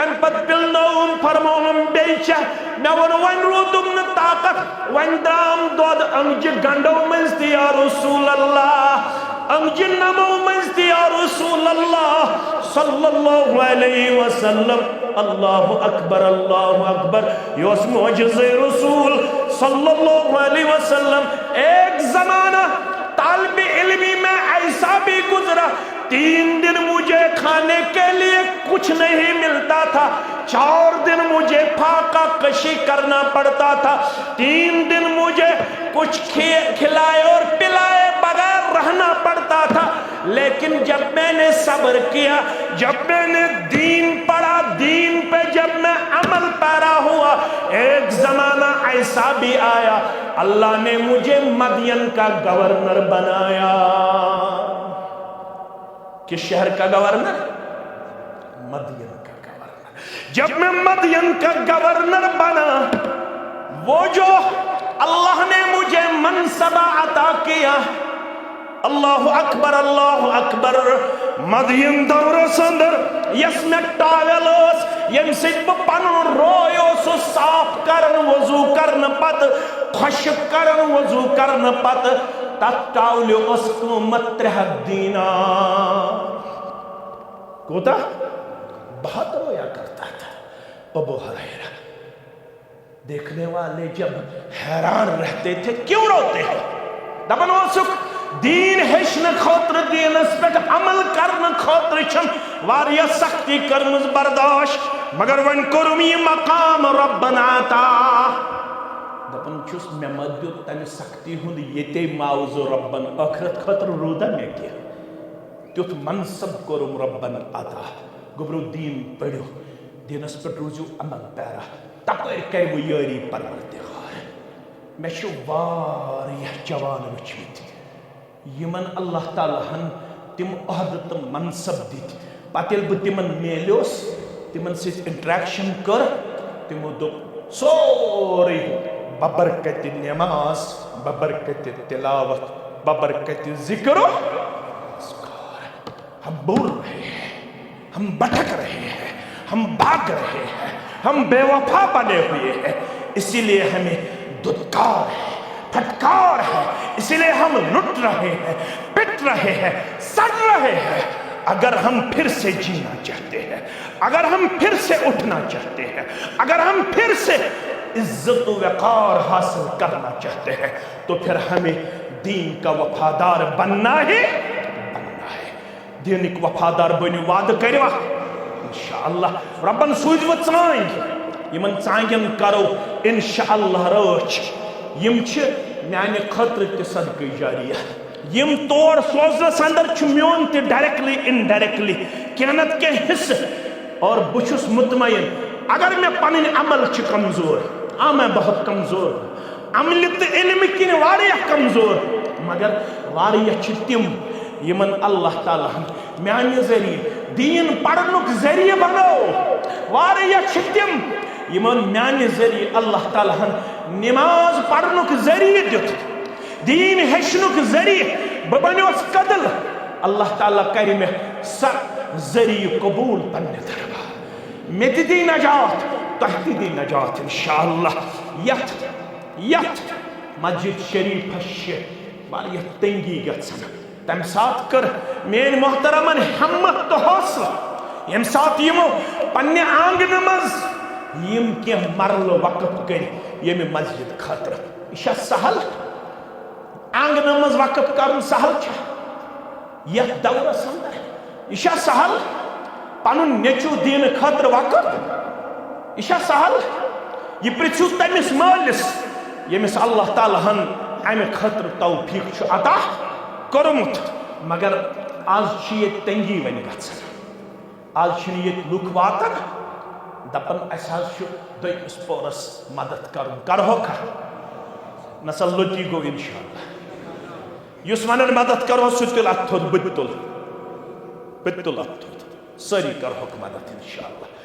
ام پت پلنوم فرموم بیچا میں ون رودم نہ طاقت ون درام دود انجی گنڈو منزتی یا رسول اللہ انجی نمو منزتی یا رسول اللہ صلی اللہ علیہ وسلم اللہ اکبر یوس معجز رسول صلی اللہ علیہ وسلم ایک زمانہ طالب علمی میں ایسا بھی گزرا 3 دن مجھے کھانے کے لیے کچھ نہیں ملتا تھا 4 دن مجھے پھاقہ کشی کرنا پڑتا تھا 3 دن مجھے کچھ کھلائے اور پلائے بغیر رہنا پڑتا تھا لیکن جب میں نے صبر کیا جب میں نے دین پڑھا دین پہ جب میں عمل پیرا ہوا ایک زمانہ ایسا بھی آیا اللہ نے مجھے مدین کا گورنر بنایا کس شہر کا گورنر مدین کا گورنر جب میں مدین کا گورنر بنا وہ جو اللہ نے مجھے منصبہ عطا کیا اللہ اکبر مدین دور سندر یس میں ٹاویلوس یم سچ پنن رویو سو صاف کرن وضو کرن پت خشک کرن وضو کرن پت تت ٹاولہِ ٲس قۭمت 300 دینار کوتاہ 72 رویا کرتا تھا ابو ہریرہ دیکھنے والے جب حیران رہتے تھے کیوں روتے ہیں دپن اوسُکھ دین ہیچھن خاطر دینس پہ عمل کرن خاطر چھم واریاہ سختی کرمز برداشت مگر ون کوٚرُم یہ مقام ربنا عطا دپن چھُس مےٚ مہ دیُت تمہِ سختی ہُنٛد ییٚتے معاوضہٕ ربن ٲخرت خٲطرٕ روٗدا مےٚ کینٛہہ تیُتھ منصب کوٚرُم ربن عطا گوٚبرو دیٖن پٔرِو دیٖنس پٮ۪ٹھ روٗزِو عمل پیرا تپٲرۍ کَرِ وۄنۍ یٲری پروردگار مےٚ چھُ واریاہ جوان وٕچھمٕتۍ یمن اللہ تعالیٰ ہن تم عہدٕ تہٕ منصب دِتۍ پتہٕ ییٚلہِ بہٕ تمن میلیوس تمن سۭتۍ انٹریکشن کٔر تمو دوٚپ سورُے ببرکت نماز ببرکت تلاوت ببرکت ذکر ہم بول رہے ہیں ہم بھٹک رہے ہیں ہم بھاگ رہے ہیں ہم بے وفا بنے ہوئے ہیں اسی لیے ہمیں دھتکار ہے پھٹکار ہے اسی لیے ہم لٹ رہے ہیں پٹ رہے ہیں سڑ رہے ہیں اگر ہم پھر سے جینا چاہتے ہیں اگر ہم پھر سے اٹھنا چاہتے ہیں اگر ہم پھر سے عزت و وقار حاصل کرنا چاہتے ہیں تو پھر ہمیں دین کا وفادار بننا ہے دینک وفادار بنو وعدہ کروا انشاءاللہ ربن سوزو ژانگ یمن ژانگن کرو انشاءاللہ رٲچھ یم چھ میانہ خاطر تہ صدقہ جاریہ یم تور سوزنس اندر چھ میون تہ ڈائریکٹلی انڈائریکٹلی کینت کے حصہ اور بچھس مطمئن اگر میں پنن عمل چھ کمزور میں بہت کمزور عمل تہ علم کن واریاہ کمزور مگر واریاہ چھ تم یمن اللہ تعالیٰ میانہ ذریعہ دین پڑھنک ذریعہ بنو واریاہ چھ تم یمن میانہ ذریعہ اللہ تعالیٰ نماز پڑھنک ذریعہ دیت دین ہیچھنک ذریعہ بہ بنیوس قدل اللہ تعالیٰ کر میں سر ذریعہ قبول پنہ دربار میں تہ دی نجات تہ تہ دی نجات انشاءاللہ یت مسجد شریف واریاہ تنگی گژھان تم سات کر مین محترمن ہمت تو حوصلہ یم سات یمو پنہ آنگن مز یم کی مرل وقف کر یم مسجد خاطر یہ سہل آنگن مز وقف کرن سہل یت دورس اندر یہ سہل پنن نیچو دین خاطر وقف یہ سہل یہ پرژھو تمس مالس یمس اللہ تعالیٰ ہن امہ خاطر توفیق عطا کورمت مگر آج یہ تنگی ون گژھان آج یہ لوک واتن دپن اس دویمس پورس مدد کرن کرہوکھا نسا لوٹی گو انشاءاللہ یس ونن مدد کرو سہ تل اتھ تھوٚد بہٕ تہِ تُل اتھ تھوٚد سٲری کرہوکھ مدد انشاءاللہ